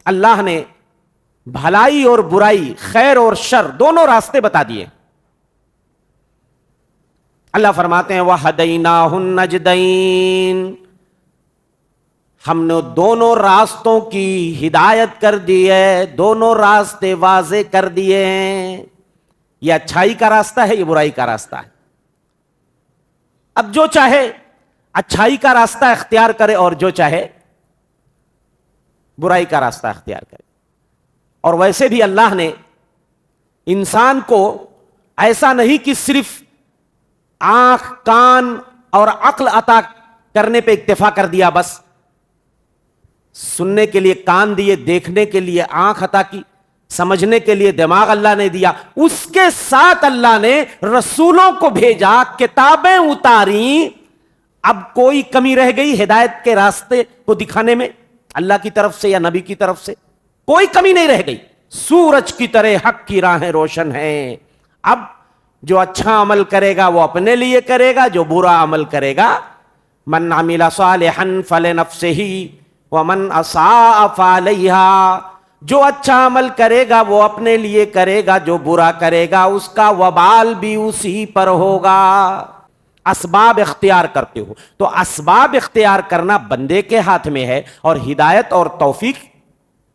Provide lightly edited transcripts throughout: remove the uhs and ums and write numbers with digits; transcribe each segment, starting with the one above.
اللہ نے بھلائی اور برائی، خیر اور شر دونوں راستے بتا دیے۔ اللہ فرماتے ہیں وَهَدَيْنَاهُ النَّجْدَيْنِ، ہم نے دونوں راستوں کی ہدایت کر دی ہے، دونوں راستے واضح کر دیے ہیں۔ یہ اچھائی کا راستہ ہے، یہ برائی کا راستہ ہے۔ اب جو چاہے اچھائی کا راستہ اختیار کرے اور جو چاہے برائی کا راستہ اختیار کرے۔ اور ویسے بھی اللہ نے انسان کو ایسا نہیں کہ صرف آنکھ، کان اور عقل عطا کرنے پہ اکتفا کر دیا، بس سننے کے لیے کان دیے، دیکھنے کے لیے آنکھ عطا کی، سمجھنے کے لیے دماغ اللہ نے دیا، اس کے ساتھ اللہ نے رسولوں کو بھیجا، کتابیں اتاری۔ اب کوئی کمی رہ گئی ہدایت کے راستے کو دکھانے میں اللہ کی طرف سے یا نبی کی طرف سے؟ کوئی کمی نہیں رہ گئی۔ سورج کی طرح حق کی راہیں روشن ہیں۔ اب جو اچھا عمل کرے گا وہ اپنے لیے کرے گا، جو برا عمل کرے گا من عمل صالحا فلنفسہ ومن اساء فعلیہا، جو اچھا عمل کرے گا وہ اپنے لیے کرے گا، جو برا کرے گا اس کا وبال بھی اسی پر ہوگا۔ اسباب اختیار کرتے ہو تو اسباب اختیار کرنا بندے کے ہاتھ میں ہے، اور ہدایت اور توفیق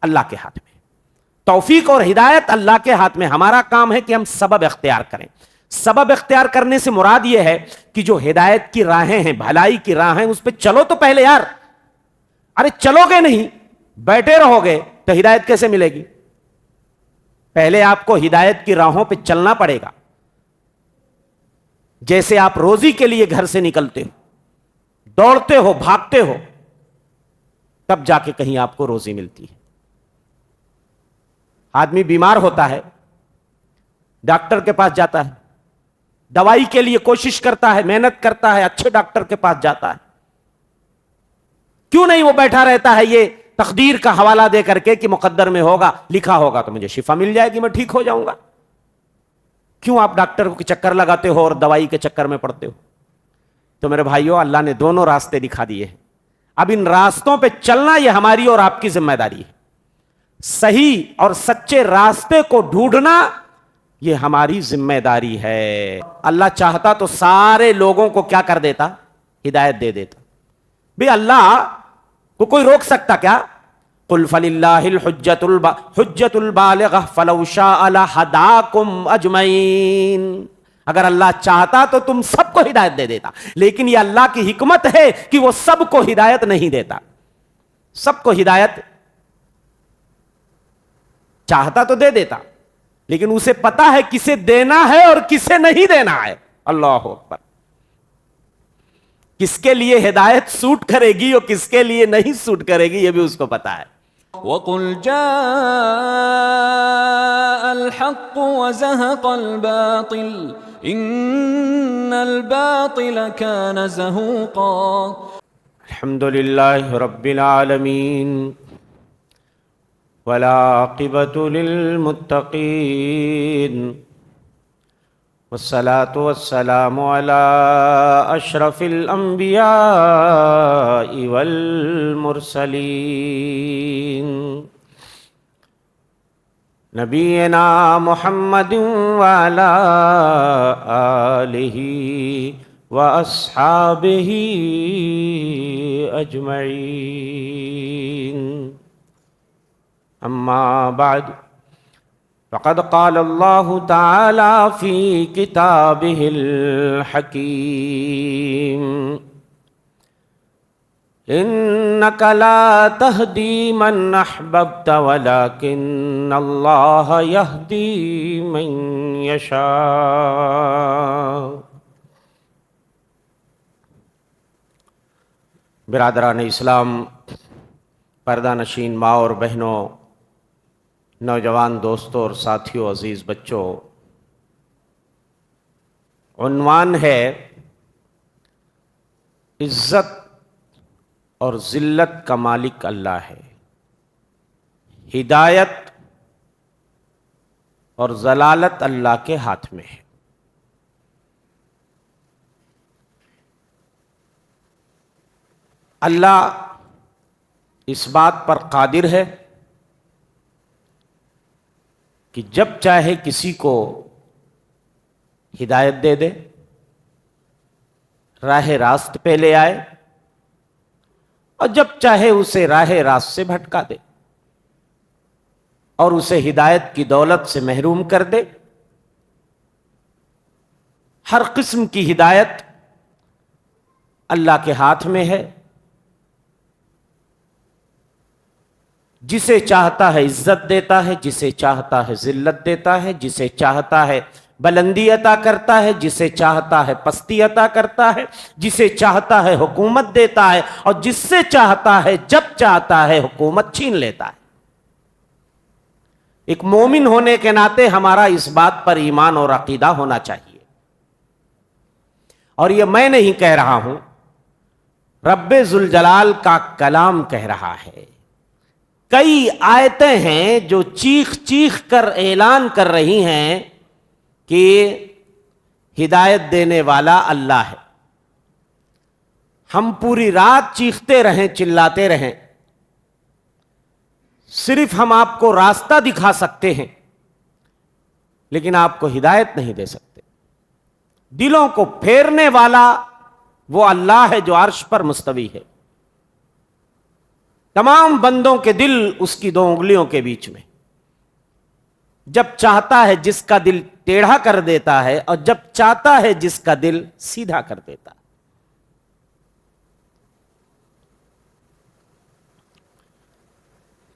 اللہ کے ہاتھ میں۔ توفیق اور ہدایت اللہ کے ہاتھ میں، ہمارا کام ہے کہ ہم سبب اختیار کریں۔ سبب اختیار کرنے سے مراد یہ ہے کہ جو ہدایت کی راہیں ہیں، بھلائی کی راہیں، اس پہ چلو تو پہلے یار۔ ارے چلو گے نہیں، بیٹھے رہو گے تو ہدایت کیسے ملے گی؟ پہلے آپ کو ہدایت کی راہوں پہ چلنا پڑے گا۔ جیسے آپ روزی کے لیے گھر سے نکلتے ہو، دوڑتے ہو، بھاگتے ہو، تب جا کے کہیں آپ کو روزی ملتی ہے۔ آدمی بیمار ہوتا ہے، ڈاکٹر کے پاس جاتا ہے، دوائی کے لیے کوشش کرتا ہے، محنت کرتا ہے، اچھے ڈاکٹر کے پاس جاتا ہے۔ کیوں نہیں وہ بیٹھا رہتا ہے یہ تقدیر کا حوالہ دے کر کے کہ مقدر میں ہوگا، لکھا ہوگا تو مجھے شفا مل جائے گی، میں ٹھیک ہو جاؤں گا؟ کیوں آپ ڈاکٹر کے چکر لگاتے ہو اور دوائی کے چکر میں پڑتے ہو؟ تو میرے بھائیوں، اللہ نے دونوں راستے دکھا دیے ہیں۔ اب ان راستوں پہ چلنا یہ ہماری اور آپ کی ذمہ داری ہے۔ صحیح اور سچے راستے کو ڈھونڈنا یہ ہماری ذمہ داری ہے۔ اللہ چاہتا تو سارے لوگوں کو کیا کر دیتا؟ ہدایت دے دیتا۔ بھی اللہ کو کوئی روک سکتا کیا؟ قل فللہ الحجۃ البالغہ فلو شاء لہداکم اجمعین۔ اگر اللہ چاہتا تو تم سب کو ہدایت دے دیتا، لیکن یہ اللہ کی حکمت ہے کہ وہ سب کو ہدایت نہیں دیتا۔ سب کو ہدایت چاہتا تو دے دیتا، لیکن اسے پتا ہے کسے دینا ہے اور کسے نہیں دینا ہے۔ اللہ اکبر۔ کس کے لیے ہدایت سوٹ کرے گی اور کس کے لیے نہیں سوٹ کرے گی، یہ بھی اس کو پتا ہے۔ وَقُلْ جَاءَ الْحَقُّ وَزَهَقَ الْبَاطِلُ إِنَّ الْبَاطِلَ كَانَ زَهُوقًا۔ الحمد للہ رب العالمین والعاقبۃ للمتقین والصلاة والسلام علی اشرف الانبیاء والمرسلین نبینا محمد وعلی آلہ واصحابہ اجمعین، اما بعد فقد قال اللہ تعالی فی کتابہ الحکیم انک لا تہدی من احببت ولکن اللہ یہدی من یشاء۔ برادران اسلام، پردہ نشین ماں اور بہنوں، نوجوان دوستوں اور ساتھیوں، عزیز بچوں، عنوان ہے عزت اور ذلت کا مالک اللہ ہے، ہدایت اور ضلالت اللہ کے ہاتھ میں ہے۔ اللہ اس بات پر قادر ہے کہ جب چاہے کسی کو ہدایت دے دے، راہ راست پہ لے آئے، اور جب چاہے اسے راہ راست سے بھٹکا دے اور اسے ہدایت کی دولت سے محروم کر دے۔ ہر قسم کی ہدایت اللہ کے ہاتھ میں ہے، جسے چاہتا ہے عزت دیتا ہے، جسے چاہتا ہے ذلت دیتا ہے، جسے چاہتا ہے بلندی عطا کرتا ہے، جسے چاہتا ہے پستی عطا کرتا ہے، جسے چاہتا ہے حکومت دیتا ہے، اور جس سے چاہتا ہے جب چاہتا ہے حکومت چھین لیتا ہے۔ ایک مومن ہونے کے ناطے ہمارا اس بات پر ایمان اور عقیدہ ہونا چاہیے، اور یہ میں نہیں کہہ رہا ہوں، رب ذوالجلال کا کلام کہہ رہا ہے۔ کئی آیتیں ہیں جو چیخ چیخ کر اعلان کر رہی ہیں کہ ہدایت دینے والا اللہ ہے۔ ہم پوری رات چیختے رہیں، چلاتے رہیں، صرف ہم آپ کو راستہ دکھا سکتے ہیں، لیکن آپ کو ہدایت نہیں دے سکتے۔ دلوں کو پھیرنے والا وہ اللہ ہے جو عرش پر مستوی ہے، تمام بندوں کے دل اس کی دو انگلیوں کے بیچ میں، جب چاہتا ہے جس کا دل ٹیڑھا کر دیتا ہے، اور جب چاہتا ہے جس کا دل سیدھا کر دیتا ہے۔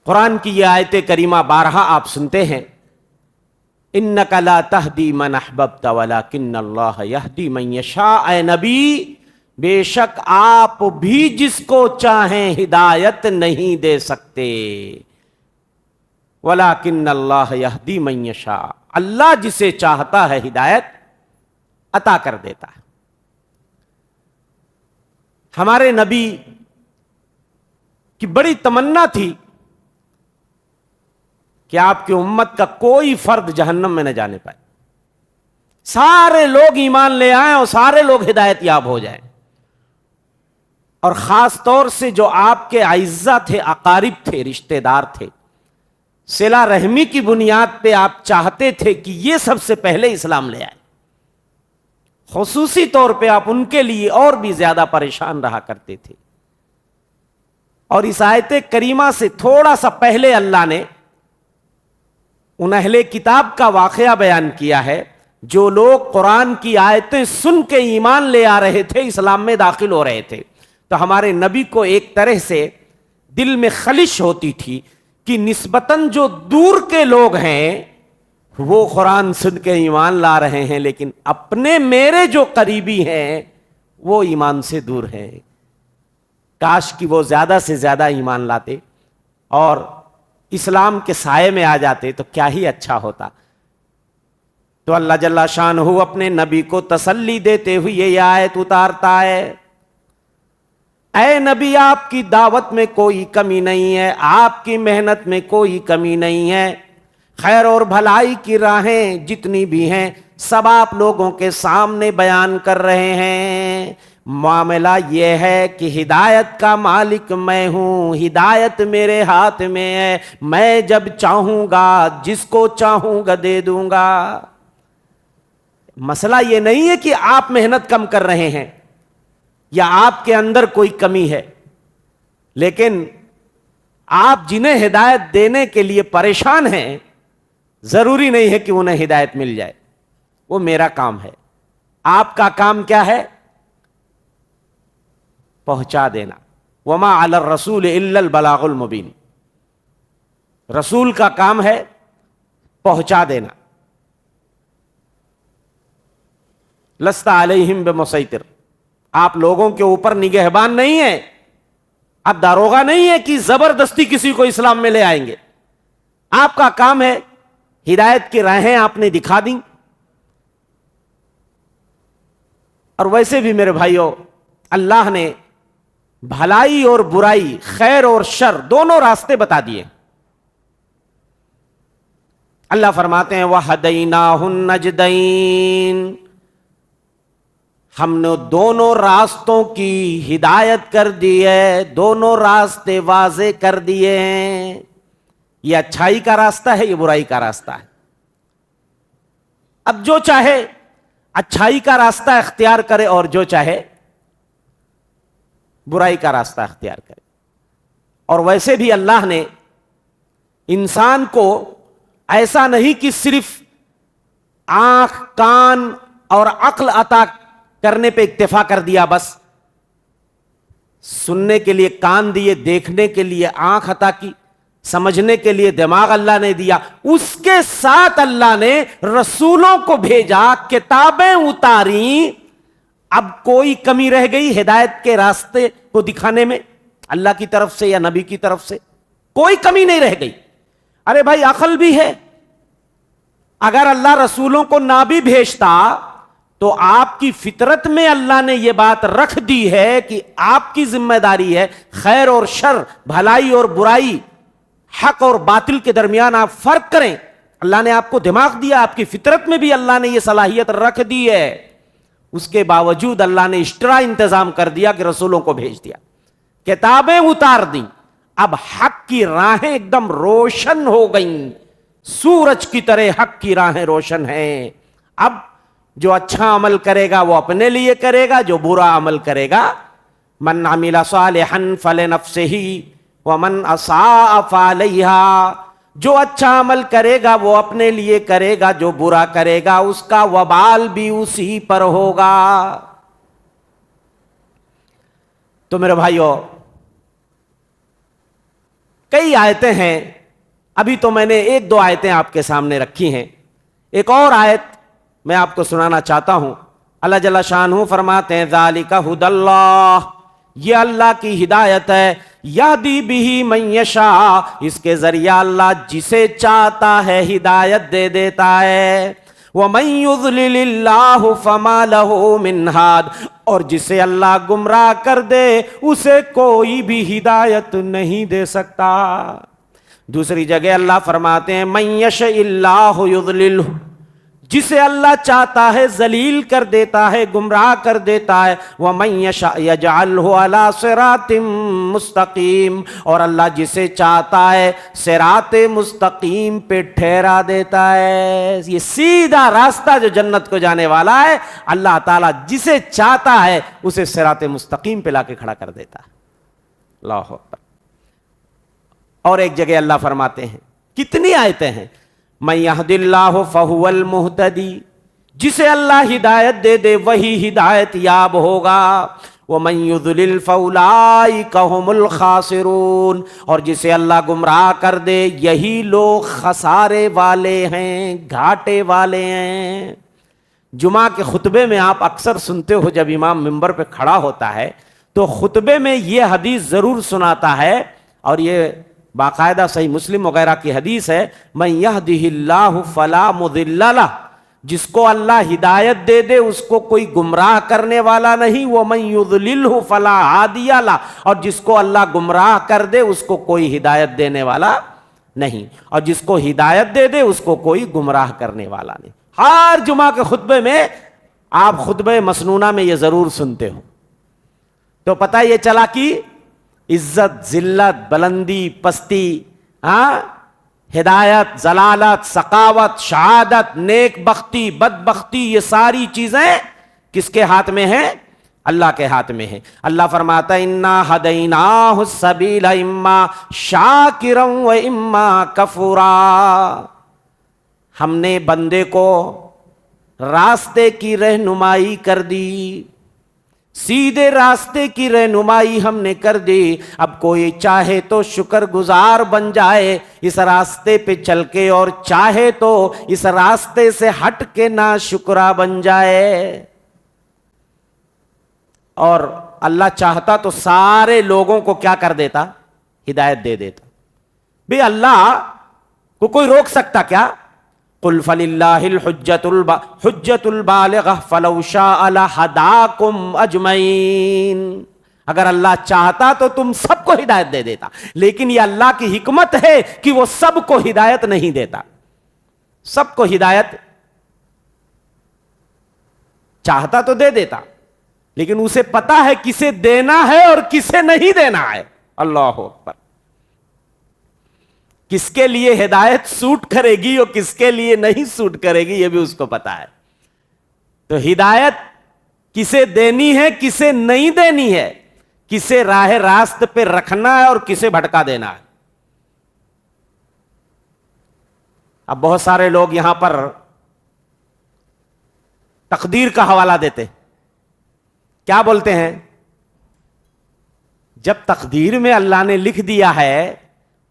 قرآن کی یہ آیت کریمہ بارہا آپ سنتے ہیں، اِنَّكَ لَا تَهْدِي مَنْ أَحْبَبْتَ وَلَكِنَّ اللَّهَ يَهْدِي مَنْ يَشَاءُ۔ اے نبی، بے شک آپ بھی جس کو چاہیں ہدایت نہیں دے سکتے، وَلَكِنَّ اللَّهَ يَهْدِي مَنْ يَشَاءُ، اللہ جسے چاہتا ہے ہدایت عطا کر دیتا ہے۔ ہمارے نبی کی بڑی تمنا تھی کہ آپ کی امت کا کوئی فرد جہنم میں نہ جانے پائے، سارے لوگ ایمان لے آئیں اور سارے لوگ ہدایت یاب ہو جائیں۔ اور خاص طور سے جو آپ کے اعزا تھے، اقارب تھے، رشتہ دار تھے، صلہ رحمی کی بنیاد پہ آپ چاہتے تھے کہ یہ سب سے پہلے اسلام لے آئے۔ خصوصی طور پہ آپ ان کے لیے اور بھی زیادہ پریشان رہا کرتے تھے۔ اور اس آیت کریمہ سے تھوڑا سا پہلے اللہ نے ان اہل کتاب کا واقعہ بیان کیا ہے جو لوگ قرآن کی آیتیں سن کے ایمان لے آ رہے تھے، اسلام میں داخل ہو رہے تھے۔ تو ہمارے نبی کو ایک طرح سے دل میں خلش ہوتی تھی کہ نسبتاً جو دور کے لوگ ہیں وہ قرآن سن کے ایمان لا رہے ہیں، لیکن اپنے میرے جو قریبی ہیں وہ ایمان سے دور ہیں۔ کاش کہ وہ زیادہ سے زیادہ ایمان لاتے اور اسلام کے سائے میں آ جاتے تو کیا ہی اچھا ہوتا۔ تو اللہ جل شانہ اپنے نبی کو تسلی دیتے ہوئے یہ آیت اتارتا ہے، اے نبی، آپ کی دعوت میں کوئی کمی نہیں ہے، آپ کی محنت میں کوئی کمی نہیں ہے، خیر اور بھلائی کی راہیں جتنی بھی ہیں سب آپ لوگوں کے سامنے بیان کر رہے ہیں۔ معاملہ یہ ہے کہ ہدایت کا مالک میں ہوں، ہدایت میرے ہاتھ میں ہے، میں جب چاہوں گا جس کو چاہوں گا دے دوں گا۔ مسئلہ یہ نہیں ہے کہ آپ محنت کم کر رہے ہیں یا آپ کے اندر کوئی کمی ہے، لیکن آپ جنہیں ہدایت دینے کے لیے پریشان ہیں ضروری نہیں ہے کہ انہیں ہدایت مل جائے، وہ میرا کام ہے۔ آپ کا کام کیا ہے؟ پہنچا دینا۔ وما علی الرسول الا البلاغ المبین، رسول کا کام ہے پہنچا دینا۔ لست علیہم بمسیطر، آپ لوگوں کے اوپر نگہبان نہیں ہیں، آپ داروغہ نہیں ہے کہ زبردستی کسی کو اسلام میں لے آئیں گے۔ آپ کا کام ہے ہدایت کی راہیں آپ نے دکھا دیں۔ اور ویسے بھی میرے بھائیوں، اللہ نے بھلائی اور برائی، خیر اور شر دونوں راستے بتا دیے۔ اللہ فرماتے ہیں وَهَدَيْنَاهُ النَّجْدَيْنِ، ہم نے دونوں راستوں کی ہدایت کر دی ہے، دونوں راستے واضح کر دیے ہیں۔ یہ اچھائی کا راستہ ہے، یہ برائی کا راستہ ہے۔ اب جو چاہے اچھائی کا راستہ اختیار کرے اور جو چاہے برائی کا راستہ اختیار کرے. اور ویسے بھی اللہ نے انسان کو ایسا نہیں کہ صرف آنکھ کان اور عقل عطا کرنے پہ اکتفا کر دیا، بس سننے کے لیے کان دیے، دیکھنے کے لیے آنکھ عطا کی، سمجھنے کے لیے دماغ اللہ نے دیا، اس کے ساتھ اللہ نے رسولوں کو بھیجا، کتابیں اتاری. اب کوئی کمی رہ گئی ہدایت کے راستے کو دکھانے میں اللہ کی طرف سے یا نبی کی طرف سے؟ کوئی کمی نہیں رہ گئی. ارے بھائی عقل بھی ہے، اگر اللہ رسولوں کو نہ بھی بھیجتا تو آپ کی فطرت میں اللہ نے یہ بات رکھ دی ہے کہ آپ کی ذمہ داری ہے خیر اور شر، بھلائی اور برائی، حق اور باطل کے درمیان آپ فرق کریں. اللہ نے آپ کو دماغ دیا، آپ کی فطرت میں بھی اللہ نے یہ صلاحیت رکھ دی ہے. اس کے باوجود اللہ نے ایکسٹرا انتظام کر دیا کہ رسولوں کو بھیج دیا، کتابیں اتار دیں. اب حق کی راہیں ایک دم روشن ہو گئیں، سورج کی طرح حق کی راہیں روشن ہیں. اب جو اچھا عمل کرے گا وہ اپنے لیے کرے گا، جو برا عمل کرے گا من عمل صالحا فلنفسہ ومن اساء فعلیہا، جو اچھا عمل کرے گا وہ اپنے لیے کرے گا، جو برا کرے گا اس کا وبال بھی اسی پر ہوگا. تو میرے بھائیو، کئی آیتیں ہیں، ابھی تو میں نے ایک دو آیتیں آپ کے سامنے رکھی ہیں. ایک اور آیت میں آپ کو سنانا چاہتا ہوں. اللہ جل شانہ فرماتے ہیں ذالک ھدی اللہ، یہ اللہ کی ہدایت ہے، یہدی بہ من یشاء، اس کے ذریعہ اللہ جسے چاہتا ہے ہدایت دے دیتا ہے. ومن یضلل اللہ فما لہ من ہاد، اور جسے اللہ گمراہ کر دے اسے کوئی بھی ہدایت نہیں دے سکتا. دوسری جگہ اللہ فرماتے ہیں من یشاء اللہ یضللہ، جسے اللہ چاہتا ہے ذلیل کر دیتا ہے، گمراہ کر دیتا ہے. وَمَن يَشَاءْ يَجْعَلْهُ عَلَى صِرَاطٍ مُسْتَقِيمٍ، اور اللہ جسے چاہتا ہے صراط مستقیم پہ ٹھہرا دیتا ہے. یہ سیدھا راستہ جو جنت کو جانے والا ہے، اللہ تعالیٰ جسے چاہتا ہے اسے صراط مستقیم پہ لا کے کھڑا کر دیتا ہے. اللہ اکبر. اور ایک جگہ اللہ فرماتے ہیں، کتنی آیتیں ہیں، من یہد اللہ فہو المہتدی، جسے اللہ ہدایت دے دے وہی ہدایت یاب ہوگا. ومن یضلل فاولئک ھم الخاسرون، اور جسے اللہ گمراہ کر دے یہی لوگ خسارے والے ہیں، گھاٹے والے ہیں. جمعہ کے خطبے میں آپ اکثر سنتے ہو، جب امام ممبر پہ کھڑا ہوتا ہے تو خطبے میں یہ حدیث ضرور سناتا ہے، اور یہ باقاعدہ صحیح مسلم وغیرہ کی حدیث ہے، من یہدہ اللہ فلا مضل لہ، جس کو اللہ ہدایت دے دے اس کو کوئی گمراہ کرنے والا نہیں. ومن یضللہ فلا ہادی لہ، اور جس کو اللہ گمراہ کر دے اس کو کوئی ہدایت دینے والا نہیں، اور جس کو ہدایت دے دے اس کو کوئی گمراہ کرنے والا نہیں. ہر جمعہ کے خطبے میں آپ خطبہ مسنونہ میں یہ ضرور سنتے ہو. تو پتہ یہ چلا کہ عزت، ذلت، بلندی، پستی، ہدایت، ضلالت، سخاوت، شہادت، نیک بختی، بد بختی، یہ ساری چیزیں کس کے ہاتھ میں ہیں؟ اللہ کے ہاتھ میں ہیں. اللہ فرماتا ہے انا ہدیناہ السبیل اما شاکرا و اما کفورا، ہم نے بندے کو راستے کی رہنمائی کر دی، سیدھے راستے کی رہنمائی ہم نے کر دی. اب کوئی چاہے تو شکر گزار بن جائے اس راستے پہ چل کے، اور چاہے تو اس راستے سے ہٹ کے ناشکرا بن جائے. اور اللہ چاہتا تو سارے لوگوں کو کیا کر دیتا؟ ہدایت دے دیتا. بھئی اللہ کو کوئی روک سکتا کیا؟ قل فللہ الحجۃ البالغہ فلو شاء لہداکم اجمعین. اگر اللہ چاہتا تو تم سب کو ہدایت دے دیتا، لیکن یہ اللہ کی حکمت ہے کہ وہ سب کو ہدایت نہیں دیتا. سب کو ہدایت چاہتا تو دے دیتا، لیکن اسے پتا ہے کسے دینا ہے اور کسے نہیں دینا ہے. اللہ اکبر. کس کے لیے ہدایت سوٹ کرے گی اور کس کے لیے نہیں سوٹ کرے گی یہ بھی اس کو پتا ہے. تو ہدایت کسے دینی ہے کسے نہیں دینی ہے, کسے راہ راست پہ رکھنا ہے اور کسے بھٹکا دینا ہے. اب بہت سارے لوگ یہاں پر تقدیر کا حوالہ دیتے, کیا بولتے ہیں, جب تقدیر میں اللہ نے لکھ دیا ہے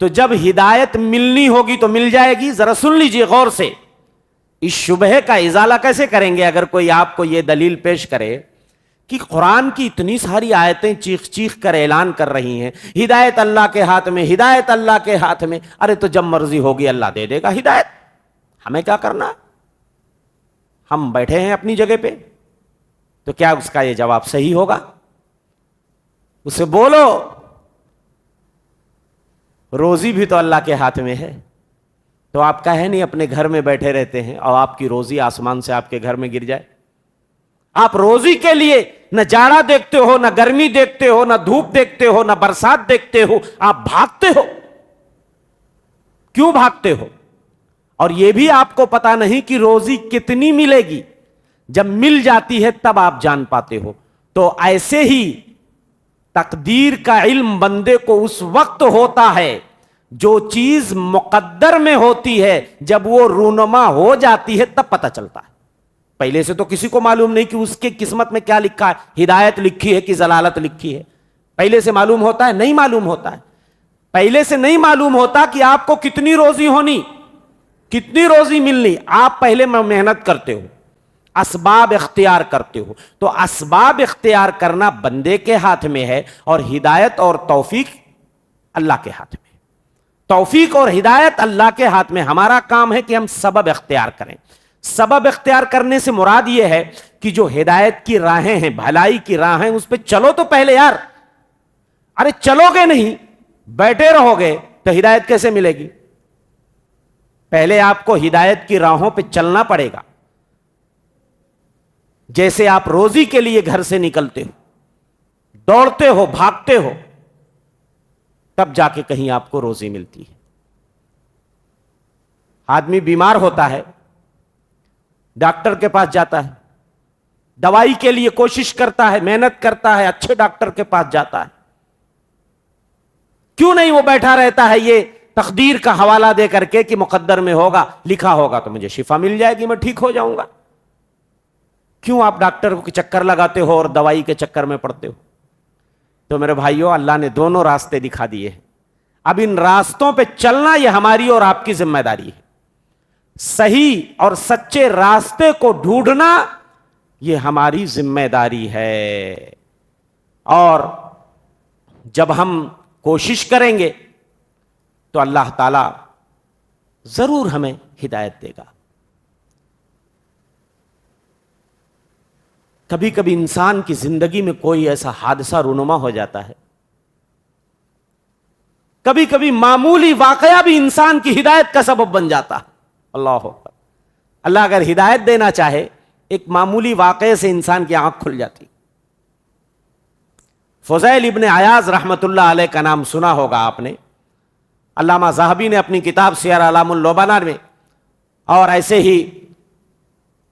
تو جب ہدایت ملنی ہوگی تو مل جائے گی. ذرا سن لیجئے غور سے, اس شبہے کا ازالہ کیسے کریں گے؟ اگر کوئی آپ کو یہ دلیل پیش کرے کہ قرآن کی اتنی ساری آیتیں چیخ چیخ کر اعلان کر رہی ہیں ہدایت اللہ کے ہاتھ میں, ہدایت اللہ کے ہاتھ میں, ارے تو جب مرضی ہوگی اللہ دے دے گا ہدایت, ہمیں کیا کرنا, ہم بیٹھے ہیں اپنی جگہ پہ. تو کیا اس کا یہ جواب صحیح ہوگا؟ اسے بولو روزی بھی تو اللہ کے ہاتھ میں ہے. تو آپ کہے نہیں اپنے گھر میں بیٹھے رہتے ہیں اور آپ کی روزی آسمان سے آپ کے گھر میں گر جائے. آپ روزی کے لیے نہ جاڑا دیکھتے ہو, نہ گرمی دیکھتے ہو, نہ دھوپ دیکھتے ہو, نہ برسات دیکھتے ہو, آپ بھاگتے ہو. کیوں بھاگتے ہو؟ اور یہ بھی آپ کو پتا نہیں کہ روزی کتنی ملے گی, جب مل جاتی ہے تب آپ جان پاتے ہو. تو ایسے ہی تقدیر کا علم بندے کو اس وقت ہوتا ہے جو چیز مقدر میں ہوتی ہے, جب وہ رونما ہو جاتی ہے تب پتہ چلتا ہے. پہلے سے تو کسی کو معلوم نہیں کہ اس کے قسمت میں کیا لکھا ہے, ہدایت لکھی ہے کہ ضلالت لکھی ہے. پہلے سے معلوم ہوتا ہے؟ نہیں معلوم ہوتا ہے. پہلے سے نہیں معلوم ہوتا کہ آپ کو کتنی روزی ہونی, کتنی روزی ملنی. آپ پہلے محنت کرتے ہو, اسباب اختیار کرتے ہو. تو اسباب اختیار کرنا بندے کے ہاتھ میں ہے اور ہدایت اور توفیق اللہ کے ہاتھ میں. توفیق اور ہدایت اللہ کے ہاتھ میں. ہمارا کام ہے کہ ہم سبب اختیار کریں. سبب اختیار کرنے سے مراد یہ ہے کہ جو ہدایت کی راہیں ہیں, بھلائی کی راہیں, اس پہ چلو تو پہلے یار. ارے چلو گے نہیں, بیٹھے رہو گے تو ہدایت کیسے ملے گی؟ پہلے آپ کو ہدایت کی راہوں پہ چلنا پڑے گا. جیسے آپ روزی کے لیے گھر سے نکلتے ہو, دوڑتے ہو, بھاگتے ہو, تب جا کے کہیں آپ کو روزی ملتی ہے. آدمی بیمار ہوتا ہے, ڈاکٹر کے پاس جاتا ہے, دوائی کے لیے کوشش کرتا ہے, محنت کرتا ہے, اچھے ڈاکٹر کے پاس جاتا ہے. کیوں نہیں وہ بیٹھا رہتا ہے یہ تقدیر کا حوالہ دے کر کے کہ مقدر میں ہوگا, لکھا ہوگا تو مجھے شفا مل جائے گی, میں ٹھیک ہو جاؤں گا. کیوں آپ ڈاکٹر کے چکر لگاتے ہو اور دوائی کے چکر میں پڑتے ہو؟ تو میرے بھائیوں, اللہ نے دونوں راستے دکھا دیے ہیں. اب ان راستوں پہ چلنا یہ ہماری اور آپ کی ذمہ داری ہے. صحیح اور سچے راستے کو ڈھونڈنا یہ ہماری ذمہ داری ہے. اور جب ہم کوشش کریں گے تو اللہ تعالی ضرور ہمیں ہدایت دے گا. کبھی کبھی انسان کی زندگی میں کوئی ایسا حادثہ رونما ہو جاتا ہے, کبھی کبھی معمولی واقعہ بھی انسان کی ہدایت کا سبب بن جاتا ہے. اللہ اکبر. اللہ اگر ہدایت دینا چاہے, ایک معمولی واقعے سے انسان کی آنکھ کھل جاتی. فضیل ابن عیاض رحمت اللہ علیہ کا نام سنا ہوگا آپ نے. علامہ ذہبی نے اپنی کتاب سیر اعلام النبلاء میں, اور ایسے ہی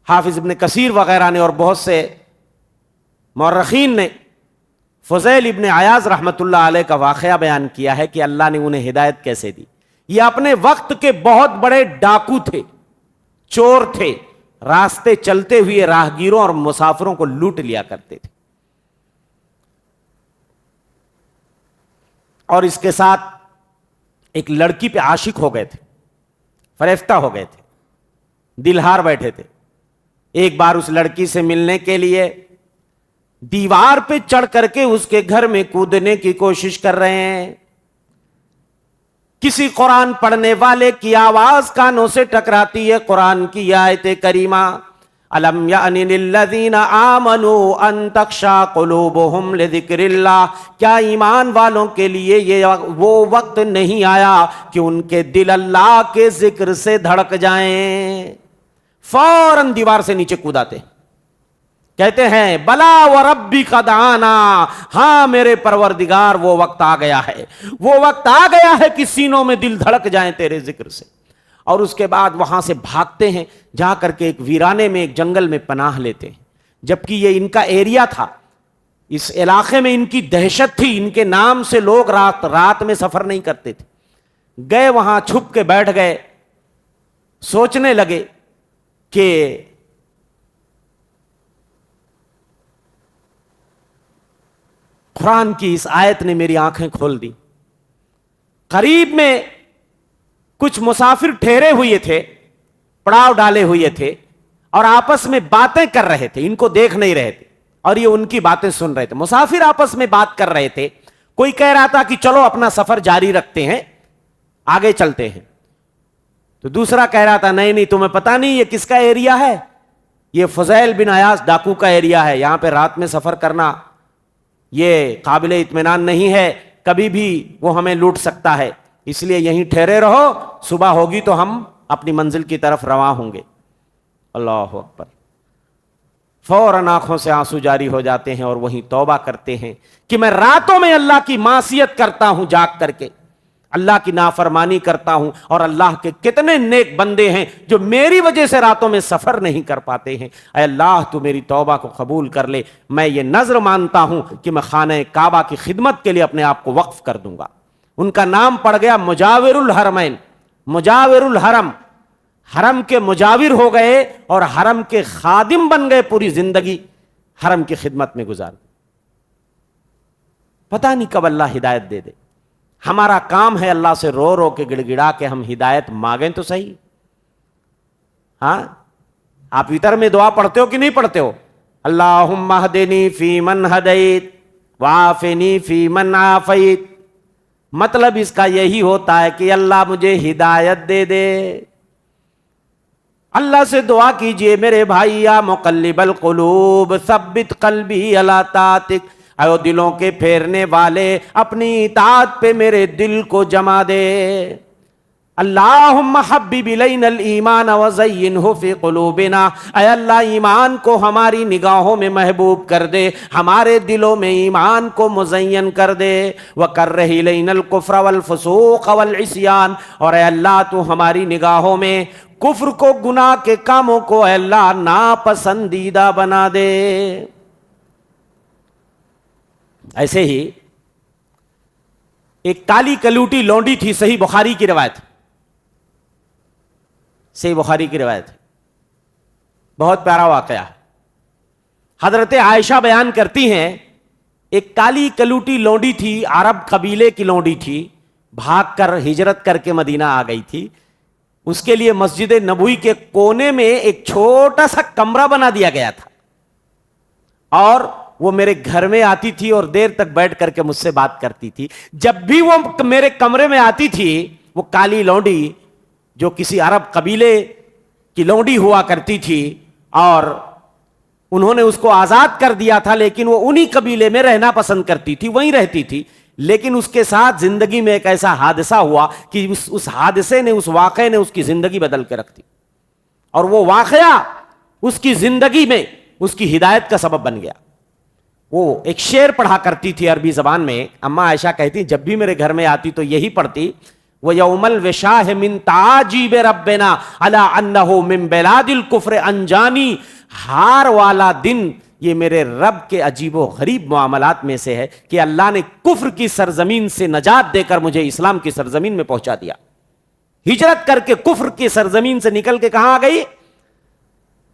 حافظ ابن کثیر وغیرہ نے اور بہت سے مورخین نے فضیل ابن عیاض رحمت اللہ علیہ کا واقعہ بیان کیا ہے کہ اللہ نے انہیں ہدایت کیسے دی. یہ اپنے وقت کے بہت بڑے ڈاکو تھے, چور تھے, راستے چلتے ہوئے راہگیروں اور مسافروں کو لوٹ لیا کرتے تھے. اور اس کے ساتھ ایک لڑکی پہ عاشق ہو گئے تھے, فریفتہ ہو گئے تھے, دلہار بیٹھے تھے. ایک بار اس لڑکی سے ملنے کے لیے دیوار پہ چڑھ کر کے اس کے گھر میں کودنے کی کوشش کر رہے ہیں. کسی قرآن پڑھنے والے کی آواز کانوں سے ٹکراتی ہے, قرآن کی آیت کریمہ, الم یأن للذین آمنوا ان تخشع قلوبہم لذکر اللہ, کیا ایمان والوں کے لیے یہ وہ وقت نہیں آیا کہ ان کے دل اللہ کے ذکر سے دھڑک جائیں. فوراً دیوار سے نیچے کوداتے. کہتے ہیں بلا وربک دعانا، ہاں میرے پروردگار وہ وقت آ گیا ہے، وہ وقت آ گیا ہے کہ سینوں میں دل دھڑک جائیں تیرے ذکر سے. اور اس کے بعد وہاں سے بھاگتے ہیں، جا کر کے ایک ویرانے میں، ایک جنگل میں پناہ لیتے ہیں، جبکہ یہ ان کا ایریا تھا، اس علاقے میں ان کی دہشت تھی، ان کے نام سے لوگ رات میں سفر نہیں کرتے تھے. گئے وہاں چھپ کے بیٹھ گئے، سوچنے لگے کہ قرآن کی اس آیت نے میری آنکھیں کھول دی. قریب میں کچھ مسافر ٹھہرے ہوئے تھے، پڑاؤ ڈالے ہوئے تھے، اور آپس میں باتیں کر رہے تھے، ان کو دیکھ نہیں رہے تھے اور یہ ان کی باتیں سن رہے تھے. مسافر آپس میں بات کر رہے تھے، کوئی کہہ رہا تھا کہ چلو اپنا سفر جاری رکھتے ہیں، آگے چلتے ہیں. تو دوسرا کہہ رہا تھا نہیں تمہیں پتہ نہیں یہ کس کا ایریا ہے، یہ فضیل بن عیاض ڈاکو کا ایریا ہے، یہاں پہ رات میں سفر کرنا یہ قابل اطمینان نہیں ہے، کبھی بھی وہ ہمیں لوٹ سکتا ہے، اس لیے یہیں ٹھہرے رہو، صبح ہوگی تو ہم اپنی منزل کی طرف رواں ہوں گے. اللہ اکبر. فوراً آنکھوں سے آنسو جاری ہو جاتے ہیں اور وہیں توبہ کرتے ہیں کہ میں راتوں میں اللہ کی معصیت کرتا ہوں، جاگ کر کے اللہ کی نافرمانی کرتا ہوں، اور اللہ کے کتنے نیک بندے ہیں جو میری وجہ سے راتوں میں سفر نہیں کر پاتے ہیں. اے اللہ تو میری توبہ کو قبول کر لے، میں یہ نذر مانتا ہوں کہ میں خانہ کعبہ کی خدمت کے لیے اپنے آپ کو وقف کر دوں گا. ان کا نام پڑ گیا مجاور الحرمین، مجاور الحرم، حرم کے مجاور ہو گئے اور حرم کے خادم بن گئے، پوری زندگی حرم کی خدمت میں گزار. پتہ نہیں کب اللہ ہدایت دے دے. ہمارا کام ہے اللہ سے رو رو کے گڑ گڑا کے ہم ہدایت مانگیں تو صحیح. ہاں آپ وتر میں دعا پڑھتے ہو کہ نہیں پڑھتے ہو؟ اللہم اہدنی فی من ہدیت وعافنی فی من عافیت. مطلب اس کا یہی ہوتا ہے کہ اللہ مجھے ہدایت دے دے. اللہ سے دعا کیجئے میرے بھائی، یا مقلب القلوب ثبت قلبی علی طاعتک، اے دلوں کے پھیرنے والے اپنی اطاعت پہ میرے دل کو جما دے. اللہم حبب الینا الایمان وزینہ فی قلوبنا، اے اللہ ایمان کو ہماری نگاہوں میں محبوب کر دے، ہمارے دلوں میں ایمان کو مزین کر دے. وکرہ الینا الکفر والفسوق والعصیان، اور اے اللہ تو ہماری نگاہوں میں کفر کو، گناہ کے کاموں کو اے اللہ ناپسندیدہ بنا دے. ایسے ہی ایک کالی کلوٹی لونڈی تھی، صحیح بخاری کی روایت، صحیح بخاری کی روایت، بہت پیارا واقعہ ہے. حضرت عائشہ بیان کرتی ہیں ایک کالی کلوٹی لونڈی تھی، عرب قبیلے کی لونڈی تھی، بھاگ کر ہجرت کر کے مدینہ آ گئی تھی. اس کے لیے مسجد نبوی کے کونے میں ایک چھوٹا سا کمرہ بنا دیا گیا تھا، اور وہ میرے گھر میں آتی تھی اور دیر تک بیٹھ کر کے مجھ سے بات کرتی تھی. جب بھی وہ میرے کمرے میں آتی تھی، وہ کالی لونڈی جو کسی عرب قبیلے کی لونڈی ہوا کرتی تھی، اور انہوں نے اس کو آزاد کر دیا تھا، لیکن وہ انہی قبیلے میں رہنا پسند کرتی تھی، وہیں رہتی تھی. لیکن اس کے ساتھ زندگی میں ایک ایسا حادثہ ہوا کہ اس حادثے نے، اس واقعے نے اس کی زندگی بدل کے رکھ دی، اور وہ واقعہ اس کی زندگی میں اس کی ہدایت کا سبب بن گیا. وہ ایک شعر پڑھا کرتی تھی عربی زبان میں. اماں عائشہ کہتی جب بھی میرے گھر میں آتی تو یہی پڑھتی، وَيَوْمَ الْوِشَاهِ مِن تَعَاجِيبِ رَبِّنَا عَلَىٰ أَنَّهُ مِن بِلَادِ الْكُفْرِ أَنْجَانِي. ہار والا دن یہ میرے رب کے عجیب و غریب معاملات میں سے ہے کہ اللہ نے کفر کی سرزمین سے نجات دے کر مجھے اسلام کی سرزمین میں پہنچا دیا. ہجرت کر کے کفر کی سرزمین سے نکل کے کہاں آ گئی؟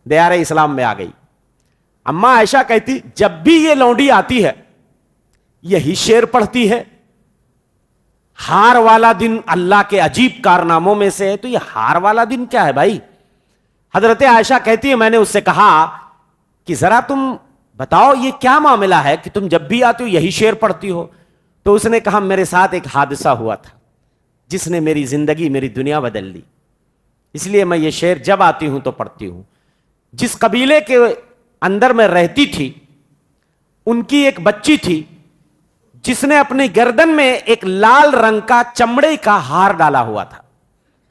دیار اسلام میں آ گئی. اماں عائشہ کہتی جب بھی یہ لونڈی آتی ہے یہی شعر پڑھتی ہے، ہار والا دن اللہ کے عجیب کارناموں میں سے ہے. تو یہ ہار والا دن کیا ہے بھائی؟ حضرت عائشہ کہتی ہے میں نے اس سے کہا کہ ذرا تم بتاؤ یہ کیا معاملہ ہے کہ تم جب بھی آتی ہو یہی شعر پڑھتی ہو. تو اس نے کہا میرے ساتھ ایک حادثہ ہوا تھا جس نے میری زندگی، میری دنیا بدل لی، اس لیے میں یہ شعر جب آتی ہوں تو پڑھتی ہوں. جس قبیلے کے اندر میں رہتی تھی ان کی ایک بچی تھی جس نے اپنی گردن میں ایک لال رنگ کا چمڑے کا ہار ڈالا ہوا تھا.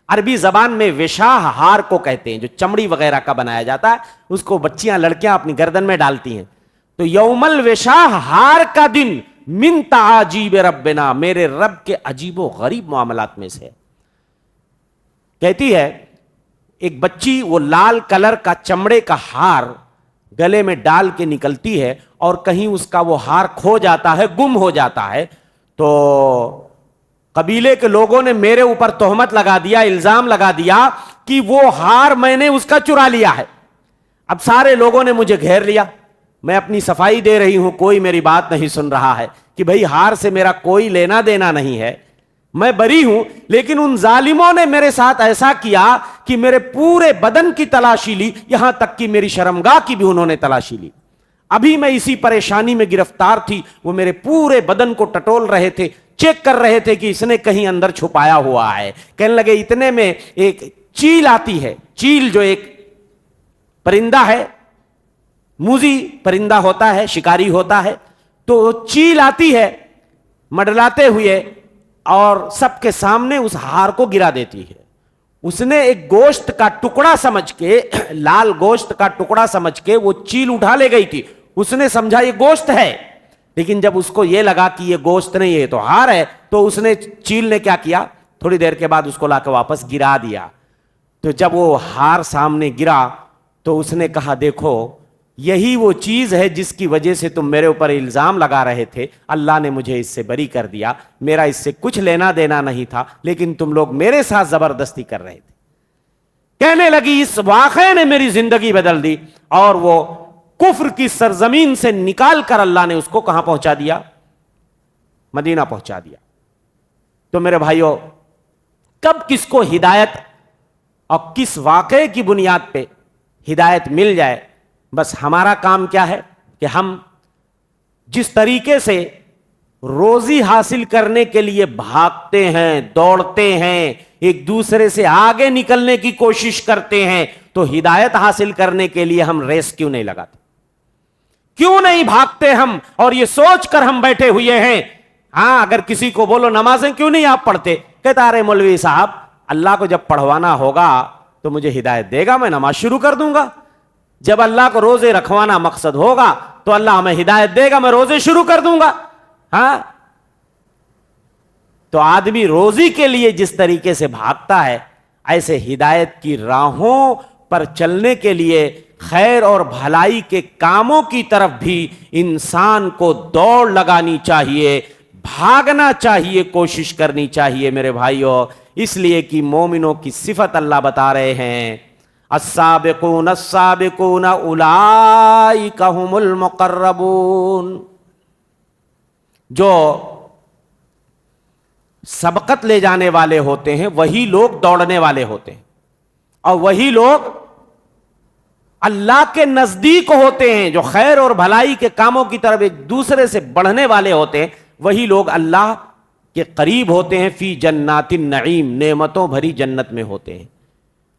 عربی زبان میں وشاح ہار کو کہتے ہیں، جو چمڑی وغیرہ کا بنایا جاتا ہے، اس کو بچیاں لڑکیاں اپنی گردن میں ڈالتی ہیں. تو یوم الوشاح ہار کا دن من تعاجیب ربنا، میرے رب کے عجیب و غریب معاملات میں سے. کہتی ہے ایک بچی وہ لال کلر کا چمڑے کا ہار گلے میں ڈال کے نکلتی ہے اور کہیں اس کا وہ ہار کھو جاتا ہے، گم ہو جاتا ہے. تو قبیلے کے لوگوں نے میرے اوپر تہمت لگا دیا، الزام لگا دیا کہ وہ ہار میں نے اس کا چرا لیا ہے. اب سارے لوگوں نے مجھے گھیر لیا، میں اپنی صفائی دے رہی ہوں، کوئی میری بات نہیں سن رہا ہے کہ بھئی ہار سے میرا کوئی لینا دینا نہیں ہے، میں بری ہوں. لیکن ان ظالموں نے میرے ساتھ ایسا کیا کہ میرے پورے بدن کی تلاشی لی، یہاں تک کہ میری شرمگاہ کی بھی انہوں نے تلاشی لی. ابھی میں اسی پریشانی میں گرفتار تھی، وہ میرے پورے بدن کو ٹٹول رہے تھے، چیک کر رہے تھے کہ اس نے کہیں اندر چھپایا ہوا ہے. کہنے لگے اتنے میں ایک چیل آتی ہے، چیل جو ایک پرندہ ہے، موذی پرندہ ہوتا ہے، شکاری ہوتا ہے، تو چیل آتی ہے مڈلاتے ہوئے اور سب کے سامنے اس ہار کو گرا دیتی ہے. اس نے ایک گوشت کا ٹکڑا سمجھ کے، لال گوشت کا ٹکڑا سمجھ کے وہ چیل اٹھا لے گئی تھی. اس نے سمجھا یہ گوشت ہے، لیکن جب اس کو یہ لگا کہ یہ گوشت نہیں، یہ تو ہار ہے، تو اس نے چیل نے کیا کیا، تھوڑی دیر کے بعد اس کو لا کے واپس گرا دیا. تو جب وہ ہار سامنے گرا تو اس نے کہا دیکھو یہی وہ چیز ہے جس کی وجہ سے تم میرے اوپر الزام لگا رہے تھے، اللہ نے مجھے اس سے بری کر دیا، میرا اس سے کچھ لینا دینا نہیں تھا، لیکن تم لوگ میرے ساتھ زبردستی کر رہے تھے. کہنے لگی اس واقعے نے میری زندگی بدل دی، اور وہ کفر کی سرزمین سے نکال کر اللہ نے اس کو کہاں پہنچا دیا، مدینہ پہنچا دیا. تو میرے بھائیو، کب کس کو ہدایت اور کس واقعے کی بنیاد پہ ہدایت مل جائے، بس ہمارا کام کیا ہے کہ ہم جس طریقے سے روزی حاصل کرنے کے لیے بھاگتے ہیں، دوڑتے ہیں، ایک دوسرے سے آگے نکلنے کی کوشش کرتے ہیں، تو ہدایت حاصل کرنے کے لیے ہم ریس کیوں نہیں لگاتے؟ کیوں نہیں بھاگتے ہم اور یہ سوچ کر ہم بیٹھے ہوئے ہیں؟ ہاں، اگر کسی کو بولو نمازیں کیوں نہیں آپ پڑھتے، کہتا ارے مولوی صاحب اللہ کو جب پڑھوانا ہوگا تو مجھے ہدایت دے گا، میں نماز شروع کر دوں گا. جب اللہ کو روزے رکھوانا مقصد ہوگا تو اللہ ہمیں ہدایت دے گا، میں روزے شروع کر دوں گا. ہاں، تو آدمی روزی کے لیے جس طریقے سے بھاگتا ہے، ایسے ہدایت کی راہوں پر چلنے کے لیے، خیر اور بھلائی کے کاموں کی طرف بھی انسان کو دوڑ لگانی چاہیے، بھاگنا چاہیے، کوشش کرنی چاہیے میرے بھائیوں. اس لیے کہ مومنوں کی صفت اللہ بتا رہے ہیں، السابقون السابقون اولئک هم المقربون. جو سبقت لے جانے والے ہوتے ہیں وہی لوگ دوڑنے والے ہوتے ہیں، اور وہی لوگ اللہ کے نزدیک ہوتے ہیں. جو خیر اور بھلائی کے کاموں کی طرف ایک دوسرے سے بڑھنے والے ہوتے ہیں وہی لوگ اللہ کے قریب ہوتے ہیں، فی جنات النعیم، نعمتوں بھری جنت میں ہوتے ہیں.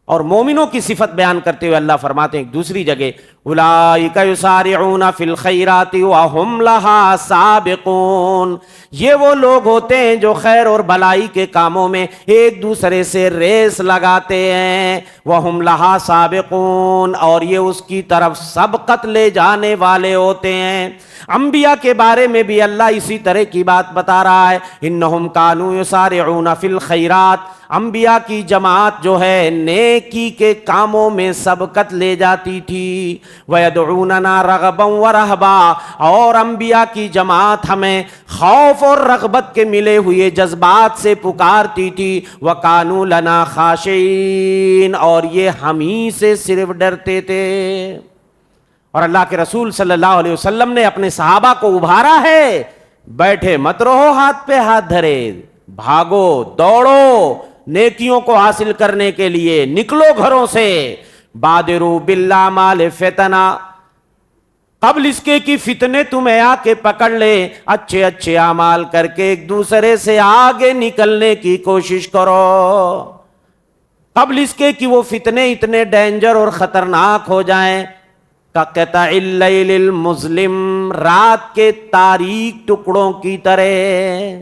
اور مومنوں کی صفت بیان کرتے ہوئے اللہ فرماتے ہیں ایک دوسری جگہ، اولئک یسارعون فی الخیرات وہم لہا سابقون. یہ وہ لوگ ہوتے ہیں جو خیر اور بھلائی کے کاموں میں ایک دوسرے سے ریس لگاتے ہیں، وہم لہا سابقون، اور یہ اس کی طرف سبقت لے جانے والے ہوتے ہیں. انبیاء کے بارے میں بھی اللہ اسی طرح کی بات بتا رہا ہے، انہم کانوا یسارعون فی الخیرات. انبیاء کی جماعت جو ہے نیکی کے کاموں میں سبقت لے جاتی تھی. وَيَدْعُونَنَا رَغَبًا وَرَهْبًا، اور انبیاء کی جماعت ہمیں خوف اور رغبت کے ملے ہوئے جذبات سے پکارتی تھی. وَكَانُوا لَنَا خَاشِعِينَ، اور یہ ہم ہی سے صرف ڈرتے تھے. اور اللہ کے رسول صلی اللہ علیہ وسلم نے اپنے صحابہ کو ابھارا ہے، بیٹھے مت رہو ہاتھ پہ ہاتھ دھرے، بھاگو دوڑو، نیکیوں کو حاصل کرنے کے لیے نکلو گھروں سے. بادروا بالاعمال فتنا، قبل اس کے کہ فتنے تمہیں آ کے پکڑ لے، اچھے اچھے اعمال کر کے ایک دوسرے سے آگے نکلنے کی کوشش کرو، قبل اس کے کہ وہ فتنے اتنے ڈینجر اور خطرناک ہو جائیں. قطع اللیل المظلم، رات کے تاریک ٹکڑوں کی طرح،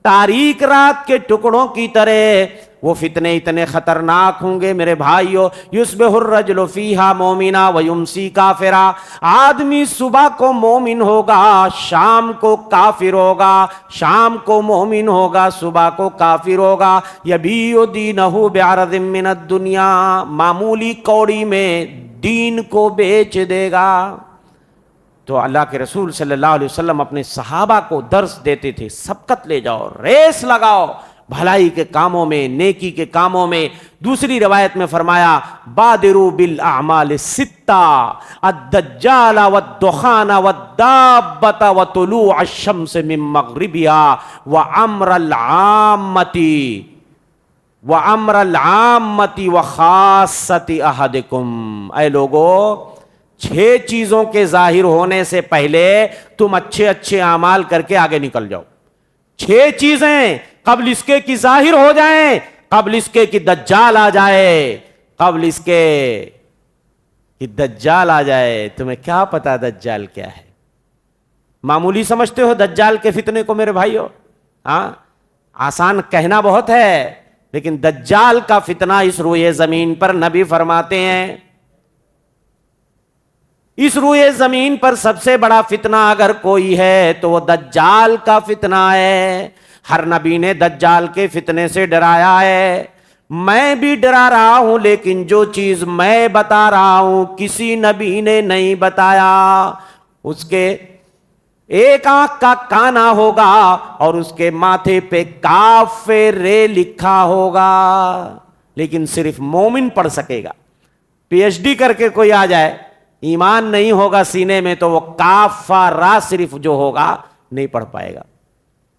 تاریک رات کے ٹکڑوں کی طرح. وہ فتنے اتنے خطرناک ہوں گے میرے بھائیو، یصبح الرجل فیہا مومنا ویمسی کافرا، آدمی صبح کو مومن ہوگا، شام کو کافر ہوگا، شام کو مومن ہوگا، صبح کو کافر ہوگا، یبیع دینہ بعرض من الدنیا، معمولی کوڑی میں دین کو بیچ دے گا۔ تو اللہ کے رسول صلی اللہ علیہ وسلم اپنے صحابہ کو درس دیتے تھے، سبقت لے جاؤ، ریس لگاؤ بھلائی کے کاموں میں، نیکی کے کاموں میں۔ دوسری روایت میں فرمایا بادروا بالاعمال الستہ، الدجال والدخان والدابۃ وطلوع الشمس من مغربها وامر العامۃ وخاصۃ احدکم۔ اے لوگو، 6 چیزوں کے ظاہر ہونے سے پہلے تم اچھے اچھے اعمال کر کے آگے نکل جاؤ۔ 6 چیزیں قبل اس کے کی ظاہر ہو جائیں، قبل اس کے کی دجال آ جائے، قبل اس کے کی دجال آ جائے۔ تمہیں کیا پتا دجال کیا ہے؟ معمولی سمجھتے ہو دجال کے فتنے کو میرے بھائیو؟ ہاں، آسان کہنا بہت ہے، لیکن دجال کا فتنہ اس روئے زمین پر نبی فرماتے ہیں، اس روئے زمین پر سب سے بڑا فتنہ اگر کوئی ہے تو وہ دجال کا فتنہ ہے۔ ہر نبی نے دجال کے فتنے سے ڈرایا ہے، میں بھی ڈرا رہا ہوں، لیکن جو چیز میں بتا رہا ہوں کسی نبی نے نہیں بتایا۔ اس کے ایک آنکھ کا کانا ہوگا اور اس کے ماتھے پہ کافر لکھا ہوگا، لیکن صرف مومن پڑھ سکے گا۔ پی ایچ ڈی کر کے کوئی آ جائے، ایمان نہیں ہوگا سینے میں، تو وہ کافر صرف جو ہوگا نہیں پڑھ پائے گا،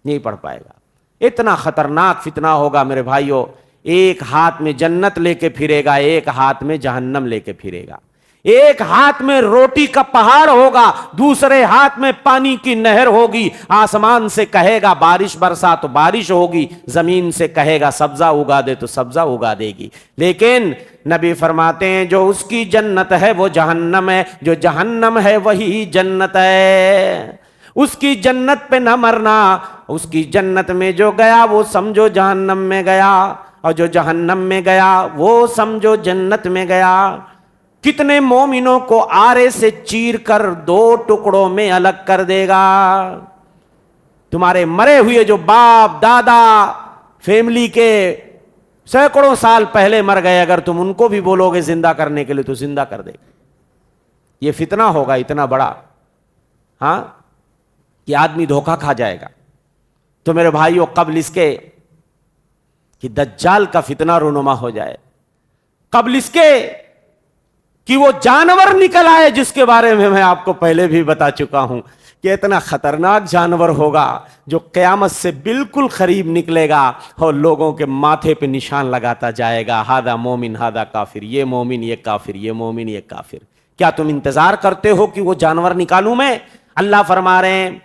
نہیں پڑھ پائے گا۔ اتنا خطرناک فتنہ ہوگا میرے بھائیو، ایک ہاتھ میں جنت لے کے پھرے گا، ایک ہاتھ میں جہنم لے کے پھرے گا، ایک ہاتھ میں روٹی کا پہاڑ ہوگا، دوسرے ہاتھ میں پانی کی نہر ہوگی، آسمان سے کہے گا بارش برسا تو بارش ہوگی، زمین سے کہے گا سبزہ اگا دے تو سبزہ اگا دے گی۔ لیکن نبی فرماتے ہیں جو اس کی جنت ہے وہ جہنم ہے، جو جہنم ہے وہی جنت ہے۔ اس کی جنت پہ نہ مرنا، اس کی جنت میں جو گیا وہ سمجھو جہنم میں گیا، اور جو جہنم میں گیا وہ سمجھو جنت میں گیا۔ کتنے مومنوں کو آرے سے چیر کر 2 ٹکڑوں میں الگ کر دے گا۔ تمہارے مرے ہوئے جو باپ دادا فیملی کے سینکڑوں سال پہلے مر گئے، اگر تم ان کو بھی بولو گے زندہ کرنے کے لیے تو زندہ کر دے گا۔ یہ فتنہ ہوگا اتنا بڑا، ہاں، کہ آدمی دھوکہ کھا جائے گا۔ تو میرے بھائیو، قبل اس کے کہ دجال کا فتنہ رونما ہو جائے، قبل اس کے کہ وہ جانور نکل آئے جس کے بارے میں آپ کو پہلے بھی بتا چکا ہوں کہ اتنا خطرناک جانور ہوگا جو قیامت سے بالکل قریب نکلے گا اور لوگوں کے ماتھے پہ نشان لگاتا جائے گا، ہادہ مومن ہادہ کافر، یہ مومن یہ کافر، یہ مومن یہ کافر۔ کیا تم انتظار کرتے ہو کہ وہ جانور نکالوں میں؟ اللہ فرما رہے ہیں،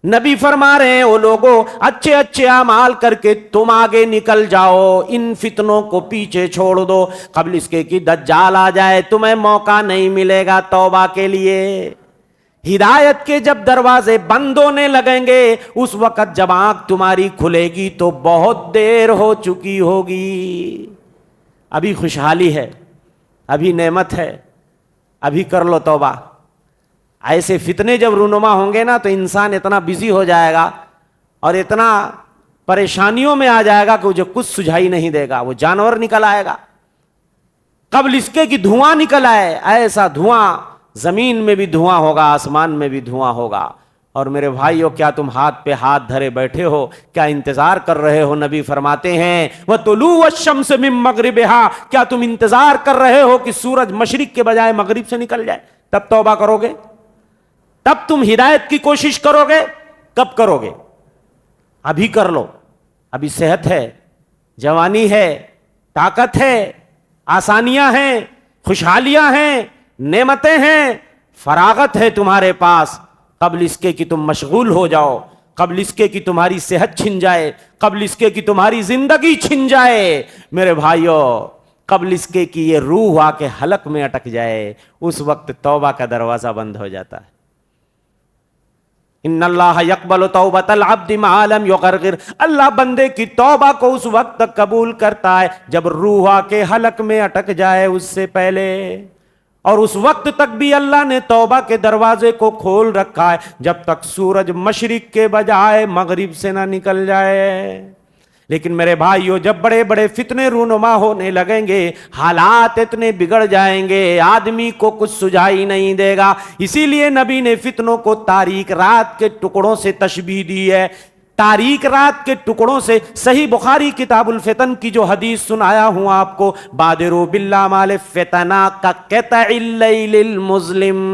نبی فرما رہے ہیں، وہ لوگوں اچھے اچھے اعمال کر کے تم آگے نکل جاؤ، ان فتنوں کو پیچھے چھوڑ دو، قبل اس کے کہ دجال آ جائے تمہیں موقع نہیں ملے گا توبہ کے لیے۔ ہدایت کے جب دروازے بند ہونے لگیں گے، اس وقت جب آنکھ تمہاری کھلے گی تو بہت دیر ہو چکی ہوگی۔ ابھی خوشحالی ہے، ابھی نعمت ہے، ابھی کر لو توبہ۔ ایسے فتنے جب رونما ہوں گے نا تو انسان اتنا بزی ہو جائے گا اور اتنا پریشانیوں میں آ جائے گا کہ جو کچھ سجھائی نہیں دے گا، وہ جانور نکل آئے گا۔ قبل اس کے کہ دھواں نکل آئے، ایسا دھواں، زمین میں بھی دھواں ہوگا، آسمان میں بھی دھواں ہوگا۔ اور میرے بھائیو، کیا تم ہاتھ پہ ہاتھ دھرے بیٹھے ہو؟ کیا انتظار کر رہے ہو؟ نبی فرماتے ہیں وَطُلُوعَ الشَّمْسِ مِن مَغْرِبِهَا، کیا تم انتظار کر رہے ہو کہ سورج مشرق کے بجائے مغرب سے نکل جائے؟ تب توبہ کرو گے؟ تب تم ہدایت کی کوشش کرو گے؟ کب کرو گے؟ ابھی کر لو، ابھی صحت ہے، جوانی ہے، طاقت ہے، آسانیاں ہیں، خوشحالیاں ہیں، نعمتیں ہیں، فراغت ہے تمہارے پاس۔ قبل اس کے کہ تم مشغول ہو جاؤ، قبل اس کے کہ تمہاری صحت چھن جائے، قبل اس کے کہ تمہاری زندگی چھن جائے، میرے بھائیو، قبل اس کے کہ یہ روح آ کے حلق میں اٹک جائے، اس وقت توبہ کا دروازہ بند ہو جاتا ہے۔ ان اللہ یقبل توبۃ العبد ما لم یغرغر، اللہ بندے کی توبہ کو اس وقت تک قبول کرتا ہے جب روح آ کے حلق میں اٹک جائے اس سے پہلے، اور اس وقت تک بھی اللہ نے توبہ کے دروازے کو کھول رکھا ہے جب تک سورج مشرق کے بجائے مغرب سے نہ نکل جائے۔ لیکن میرے بھائیو، جب بڑے بڑے فتنے رونما ہونے لگیں گے، حالات اتنے بگڑ جائیں گے، آدمی کو کچھ سجائی نہیں دے گا۔ اسی لیے نبی نے فتنوں کو تاریک رات کے ٹکڑوں سے تشبیہ دی ہے، تاریک رات کے ٹکڑوں سے۔ صحیح بخاری کتاب الفتن کی جو حدیث سنایا ہوں آپ کو، بادروا بالاعمال فتنا کقطع اللیل المظلم،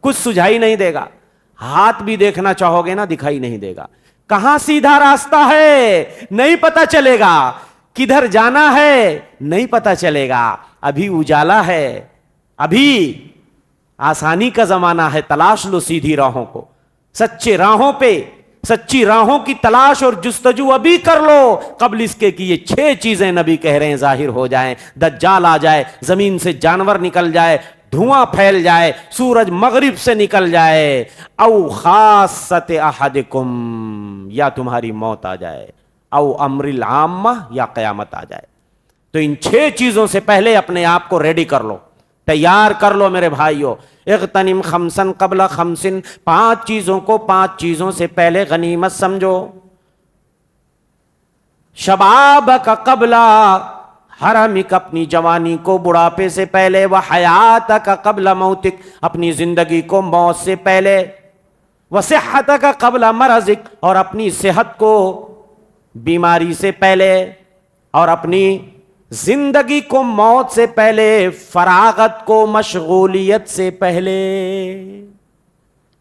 کچھ سجائی نہیں دے گا، ہاتھ بھی دیکھنا چاہو گے نا دکھائی نہیں دے گا، کہاں سیدھا راستہ ہے نہیں پتا چلے گا، کدھر جانا ہے نہیں پتا چلے گا، ابھی اجالا ہے، ابھی آسانی کا زمانہ ہے، تلاش لو سیدھی راہوں کو، سچے راہوں پہ، سچی راہوں کی تلاش اور جستجو ابھی کر لو، قبل اس کے کہ یہ 6 چیزیں نبی کہہ رہے ہیں ظاہر ہو جائیں، دجال آ جائے، زمین سے جانور نکل جائے، دھواں پھیل جائے، سورج مغرب سے نکل جائے، او خاصت احدکم، یا تمہاری موت آ جائے، او امر العامہ، یا قیامت آ جائے۔ تو ان 6 چیزوں سے پہلے اپنے آپ کو ریڈی کر لو، تیار کر لو میرے بھائیو۔ اغتنم خمسن قبل خمسن، 5 چیزوں کو 5 چیزوں سے پہلے غنیمت سمجھو۔ شبابک قبل حرمک، اپنی جوانی کو بڑھاپے سے پہلے، وحیاتک قبل موتک، اپنی زندگی کو موت سے پہلے، وصحتک قبل مرضک، اور اپنی صحت کو بیماری سے پہلے، اور اپنی زندگی کو موت سے پہلے، فراغت کو مشغولیت سے پہلے،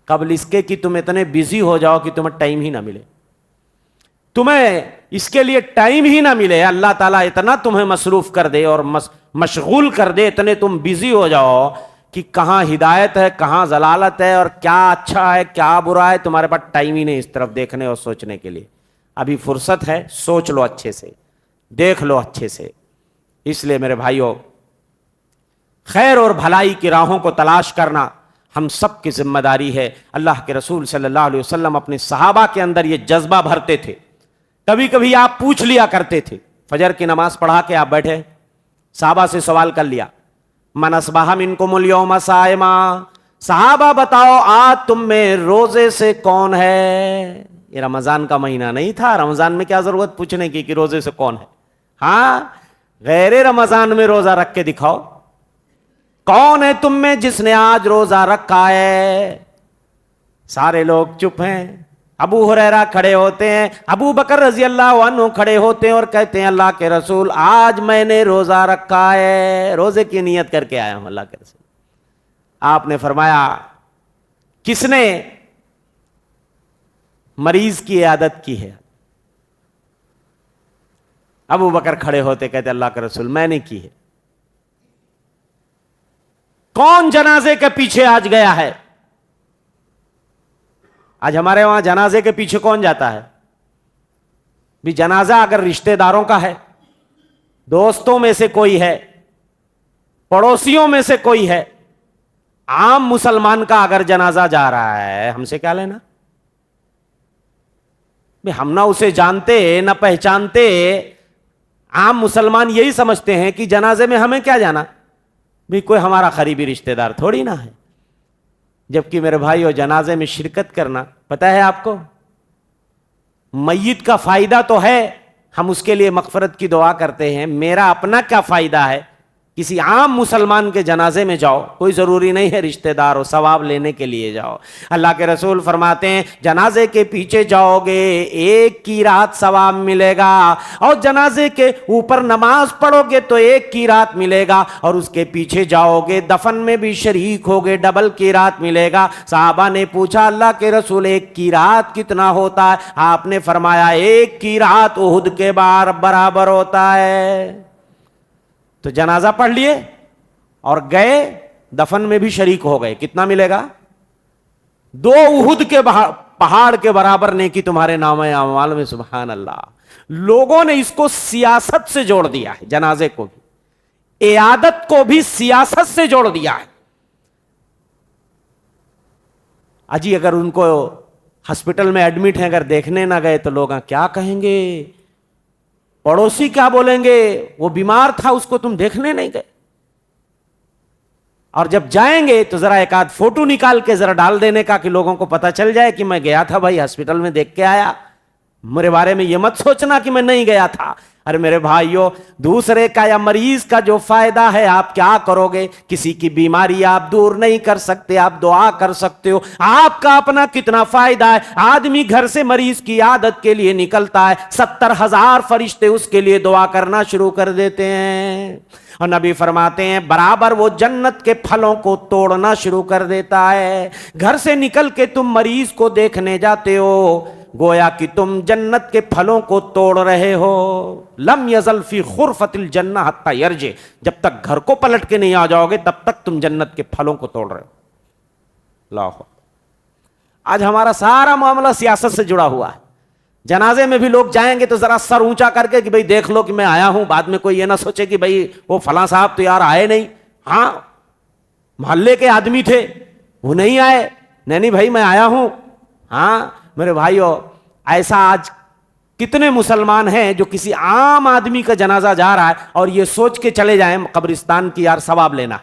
قبل اس کے کہ تم اتنے بزی ہو جاؤ کہ تمہیں ٹائم ہی نہ ملے، تمہیں اس کے لیے ٹائم ہی نہ ملے، اللہ تعالیٰ اتنا تمہیں مصروف کر دے اور مشغول کر دے، اتنے تم بزی ہو جاؤ کہ کہاں ہدایت ہے کہاں ضلالت ہے، اور کیا اچھا ہے کیا برا ہے، تمہارے پاس ٹائم ہی نہیں اس طرف دیکھنے اور سوچنے کے لیے۔ ابھی فرصت ہے، سوچ لو اچھے سے، دیکھ لو اچھے سے۔ اس لیے میرے بھائیوں، خیر اور بھلائی کی راہوں کو تلاش کرنا ہم سب کی ذمہ داری ہے۔ اللہ کے رسول صلی اللہ علیہ وسلم اپنے صحابہ کے اندر یہ جذبہ بھرتے تھے۔ کبھی کبھی آپ پوچھ لیا کرتے تھے، فجر کی نماز پڑھا کے آپ بیٹھے، صحابہ سے سوال کر لیا، من اصبح منکم اليوم صائما، صحابہ بتاؤ آج تم میں روزے سے کون ہے؟ یہ رمضان کا مہینہ نہیں تھا، رمضان میں کیا ضرورت پوچھنے کی کہ روزے سے کون ہے؟ ہاں، غیر رمضان میں روزہ رکھ کے دکھاؤ، کون ہے تم میں جس نے آج روزہ رکھا ہے؟ سارے لوگ چپ ہیں۔ ابو ہریرہ کھڑے ہوتے ہیں، ابو بکر رضی اللہ عنہ کھڑے ہوتے ہیں اور کہتے ہیں اللہ کے رسول آج میں نے روزہ رکھا ہے، روزے کی نیت کر کے آیا ہوں اللہ کے رسول۔ آپ نے فرمایا کس نے مریض کی عیادت کی ہے؟ ابو بکر کھڑے ہوتے کہتے اللہ کے رسول میں نے کی ہے۔ کون جنازے کے پیچھے آج گیا ہے؟ آج ہمارے وہاں جنازے کے پیچھے کون جاتا ہے؟ بھی جنازہ اگر رشتہ داروں کا ہے، دوستوں میں سے کوئی ہے، پڑوسیوں میں سے کوئی ہے، عام مسلمان کا اگر جنازہ جا رہا ہے، ہم سے کیا لینا؟ ہم نہ اسے جانتے نہ پہچانتے، عام مسلمان یہی سمجھتے ہیں کہ جنازے میں ہمیں کیا جانا، بھی کوئی ہمارا قریبی رشتہ دار تھوڑی نہ ہے۔ جبکہ میرے بھائیو، جنازے میں شرکت کرنا پتہ ہے آپ کو، میت کا فائدہ تو ہے، ہم اس کے لیے مغفرت کی دعا کرتے ہیں، میرا اپنا کیا فائدہ ہے؟ کسی عام مسلمان کے جنازے میں جاؤ، کوئی ضروری نہیں ہے رشتہ دار ہو، ثواب لینے کے لیے جاؤ۔ اللہ کے رسول فرماتے ہیں جنازے کے پیچھے جاؤ گے 1 قیرات ثواب ملے گا، اور جنازے کے اوپر نماز پڑھو گے تو 1 قیرات ملے گا، اور اس کے پیچھے جاؤ گے دفن میں بھی شریک ہوگے، ڈبل قیرات ملے گا۔ صحابہ نے پوچھا اللہ کے رسول 1 قیرات کتنا ہوتا ہے؟ آپ نے فرمایا 1 قیرات احد کے برابر ہوتا ہے۔ تو جنازہ پڑھ لیے اور گئے، دفن میں بھی شریک ہو گئے، کتنا ملے گا؟ 2 احد کے پہاڑ کے برابر نیکی تمہارے نامہ اعمال میں۔ سبحان اللہ، لوگوں نے اس کو سیاست سے جوڑ دیا ہے، جنازے کو بھی، عیادت کو بھی سیاست سے جوڑ دیا ہے۔ اجی اگر ان کو ہاسپٹل میں ایڈمٹ ہیں اگر دیکھنے نہ گئے تو لوگ کیا کہیں گے, پڑوسی کیا بولیں گے, وہ بیمار تھا اس کو تم دیکھنے نہیں گئے. اور جب جائیں گے تو ذرا ایک آدھ فوٹو نکال کے ذرا ڈال دینے کا کہ لوگوں کو پتا چل جائے کہ میں گیا تھا بھائی ہاسپٹل میں دیکھ کے آیا, میرے بارے میں یہ مت سوچنا کہ میں نہیں گیا تھا. ارے میرے بھائیو, دوسرے کا یا مریض کا جو فائدہ ہے آپ کیا کرو گے؟ کسی کی بیماری آپ دور نہیں کر سکتے, آپ دعا کر سکتے ہو. آپ کا اپنا کتنا فائدہ ہے. آدمی گھر سے مریض کی عادت کے لیے نکلتا ہے, 70,000 فرشتے اس کے لیے دعا کرنا شروع کر دیتے ہیں. اور نبی فرماتے ہیں برابر وہ جنت کے پھلوں کو توڑنا شروع کر دیتا ہے. گھر سے نکل کے تم مریض کو دیکھنے جاتے ہو, گویا کہ تم جنت کے پھلوں کو توڑ رہے ہو. لم یزل فی خرفۃ الجنہ حتی یرجع, جب تک گھر کو پلٹ کے نہیں آ جاؤ گے تب تک تم جنت کے پھلوں کو توڑ رہے ہو. اللہ, آج ہمارا سارا معاملہ سیاست سے جڑا ہوا ہے. جنازے میں بھی لوگ جائیں گے تو ذرا سر اونچا کر کے کہ بھئی دیکھ لو کہ میں آیا ہوں, بعد میں کوئی یہ نہ سوچے کہ بھئی وہ فلاں صاحب تو یار آئے نہیں. ہاں محلے کے آدمی تھے وہ نہیں آئے, نہیں بھائی میں آیا ہوں. ہاں میرے بھائیو, ایسا آج کتنے مسلمان ہیں جو کسی عام آدمی کا جنازہ جا رہا ہے اور یہ سوچ کے چلے جائیں قبرستان کی یار ثواب لینا.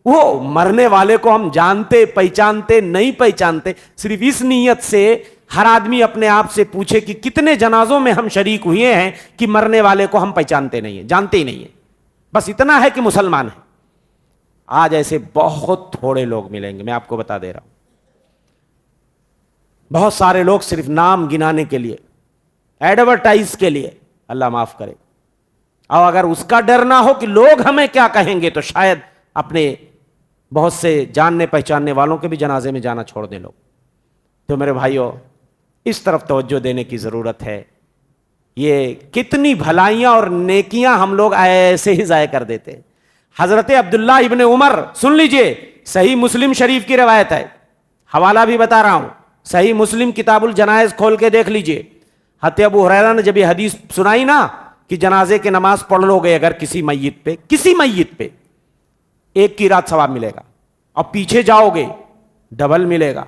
وہ مرنے والے کو ہم جانتے پہچانتے نہیں پہچانتے, صرف اس نیت سے ہر آدمی اپنے آپ سے پوچھے کہ کتنے جنازوں میں ہم شریک ہوئے ہیں کہ مرنے والے کو ہم پہچانتے نہیں ہیں, جانتے ہی نہیں ہیں, بس اتنا ہے کہ مسلمان ہیں. آج ایسے بہت تھوڑے لوگ ملیں گے, میں آپ کو بتا دے رہا ہوں. بہت سارے لوگ صرف نام گنانے کے لیے, ایڈورٹائز کے لیے, اللہ معاف کرے. اور اگر اس کا ڈر نہ ہو کہ لوگ ہمیں کیا کہیں گے تو شاید اپنے بہت سے جاننے پہچاننے والوں کے بھی جنازے میں جانا چھوڑ دیں لوگ. تو میرے بھائیو, اس طرف توجہ دینے کی ضرورت ہے. یہ کتنی بھلائیاں اور نیکیاں ہم لوگ ایسے ہی ضائع کر دیتے ہیں. حضرت عبداللہ ابن عمر, سن لیجئے, صحیح مسلم شریف کی روایت ہے, حوالہ بھی بتا رہا ہوں, صحیح مسلم کتاب الجنائز کھول کے دیکھ لیجئے. حضرت ابو ہریرہ نے جب یہ حدیث سنائی نا کہ جنازے کی نماز پڑھ لو گے اگر کسی میت پہ 1 کی رات ثواب ملے گا, اور پیچھے جاؤ گے ڈبل ملے گا.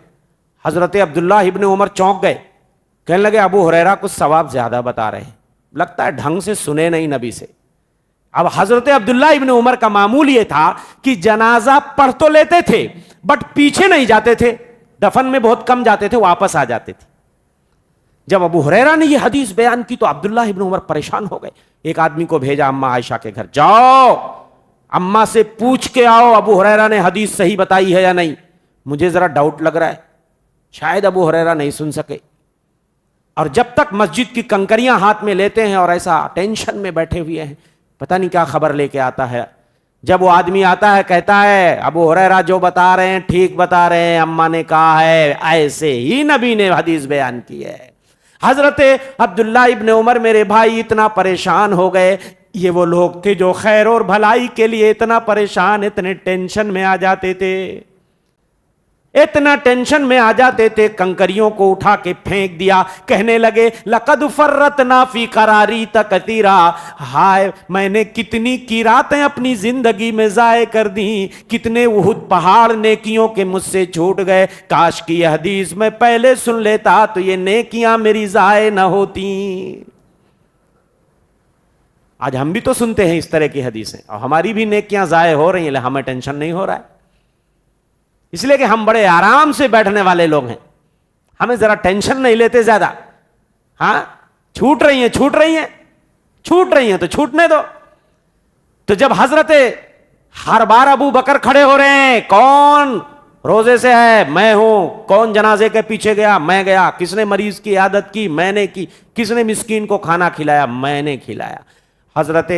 حضرت عبداللہ ابن عمر چونک گئے, کہنے لگے ابو ہریرہ کچھ ثواب زیادہ بتا رہے ہیں, لگتا ہے ڈھنگ سے سنے نہیں نبی سے. اب حضرت عبداللہ ابن عمر کا معمول یہ تھا کہ جنازہ پڑھ تو لیتے تھے بٹ پیچھے نہیں جاتے تھے, دفن میں بہت کم جاتے تھے, واپس آ جاتے تھے. جب ابو ہریرہ نے یہ حدیث بیان کی تو عبداللہ ابن عمر پریشان ہو گئے. ایک آدمی کو بھیجا اماں عائشہ کے گھر, جاؤ اماں سے پوچھ کے آؤ ابو ہریرہ نے حدیث صحیح بتائی ہے یا نہیں, مجھے ذرا ڈاؤٹ لگ رہا ہے. شاید ابو ہریرہ نہیں سن سکے. اور جب تک مسجد کی کنکریاں ہاتھ میں لیتے ہیں اور ایسا ٹینشن میں بیٹھے ہوئے ہیں, پتہ نہیں کیا خبر لے کے آتا ہے. جب وہ آدمی آتا ہے کہتا ہے ابو ہریرہ جو بتا رہے ہیں ٹھیک بتا رہے ہیں, اماں نے کہا ہے ایسے ہی نبی نے حدیث بیان کی ہے. حضرت عبداللہ ابن عمر میرے بھائی اتنا پریشان ہو گئے. یہ وہ لوگ تھے جو خیر اور بھلائی کے لیے اتنا پریشان, اتنے ٹینشن میں آ جاتے تھے, اتنا ٹینشن میں آ جاتے تھے, کنکریوں کو اٹھا کے پھینک دیا. کہنے لگے لقد فرطنا فی قراریت کثیرا, ہائے میں نے کتنی کی راتیں اپنی زندگی میں ضائع کر دیں, کتنے احد پہاڑ نیکیوں کے مجھ سے چھوٹ گئے. کاش کی یہ حدیث میں پہلے سن لیتا تو یہ نیکیاں میری ضائع نہ ہوتی. آج ہم بھی تو سنتے ہیں اس طرح کی حدیثیں اور ہماری بھی نیکیاں ضائع ہو رہی ہیں, ہمیں ٹینشن نہیں ہو رہا ہے. اس لیے کہ ہم بڑے آرام سے بیٹھنے والے لوگ ہیں, ہمیں ذرا ٹینشن نہیں لیتے زیادہ. ہاں چھوٹ رہی ہیں تو چھوٹنے دو. تو جب حضرت ہر بار ابو بکر کھڑے ہو رہے ہیں, کون روزے سے ہے, میں ہوں, کون جنازے کے پیچھے گیا, میں گیا, کس نے مریض کی عیادت کی, میں نے کی, کس نے مسکین کو کھانا کھلایا, میں نے کھلایا. حضرت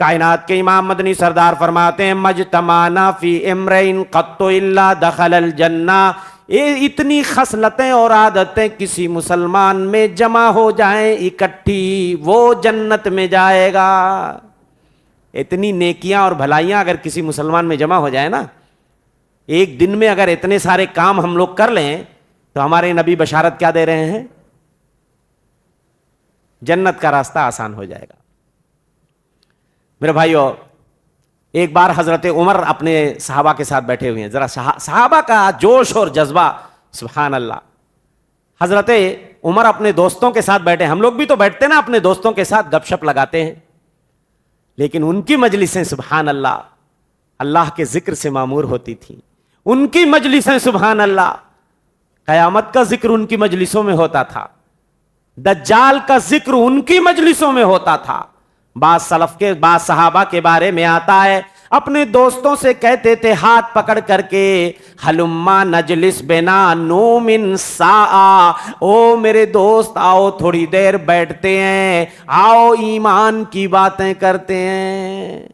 کائنات کے امام مدنی سردار فرماتے ہیں مجتمعنا فی امرئن قط الا دخل الجنہ. یہ اتنی خصلتیں اور عادتیں کسی مسلمان میں جمع ہو جائیں اکٹھی, وہ جنت میں جائے گا. اتنی نیکیاں اور بھلائیاں اگر کسی مسلمان میں جمع ہو جائے نا, ایک دن میں اگر اتنے سارے کام ہم لوگ کر لیں تو ہمارے نبی بشارت کیا دے رہے ہیں, جنت کا راستہ آسان ہو جائے گا. میرے بھائیو, ایک بار حضرت عمر اپنے صحابہ کے ساتھ بیٹھے ہوئے ہیں، ذرا صحابہ کا جوش اور جذبہ، سبحان اللہ. حضرت عمر اپنے دوستوں کے ساتھ بیٹھے، ہم لوگ بھی تو بیٹھتے نا اپنے دوستوں کے ساتھ گپ شپ لگاتے ہیں، لیکن ان کی مجلسیں سبحان اللہ اللہ کے ذکر سے معمور ہوتی تھیں. ان کی مجلسیں سبحان اللہ قیامت کا ذکر ان کی مجلسوں میں ہوتا تھا، دجال کا ذکر ان کی مجلسوں میں ہوتا تھا. بعض سلف کے بعض صحابہ کے بارے میں آتا ہے اپنے دوستوں سے کہتے تھے ہاتھ پکڑ کر کے، ہلما نجلس بنا نومن ساعہ، او میرے دوست آؤ تھوڑی دیر بیٹھتے ہیں، آؤ ایمان کی باتیں کرتے ہیں.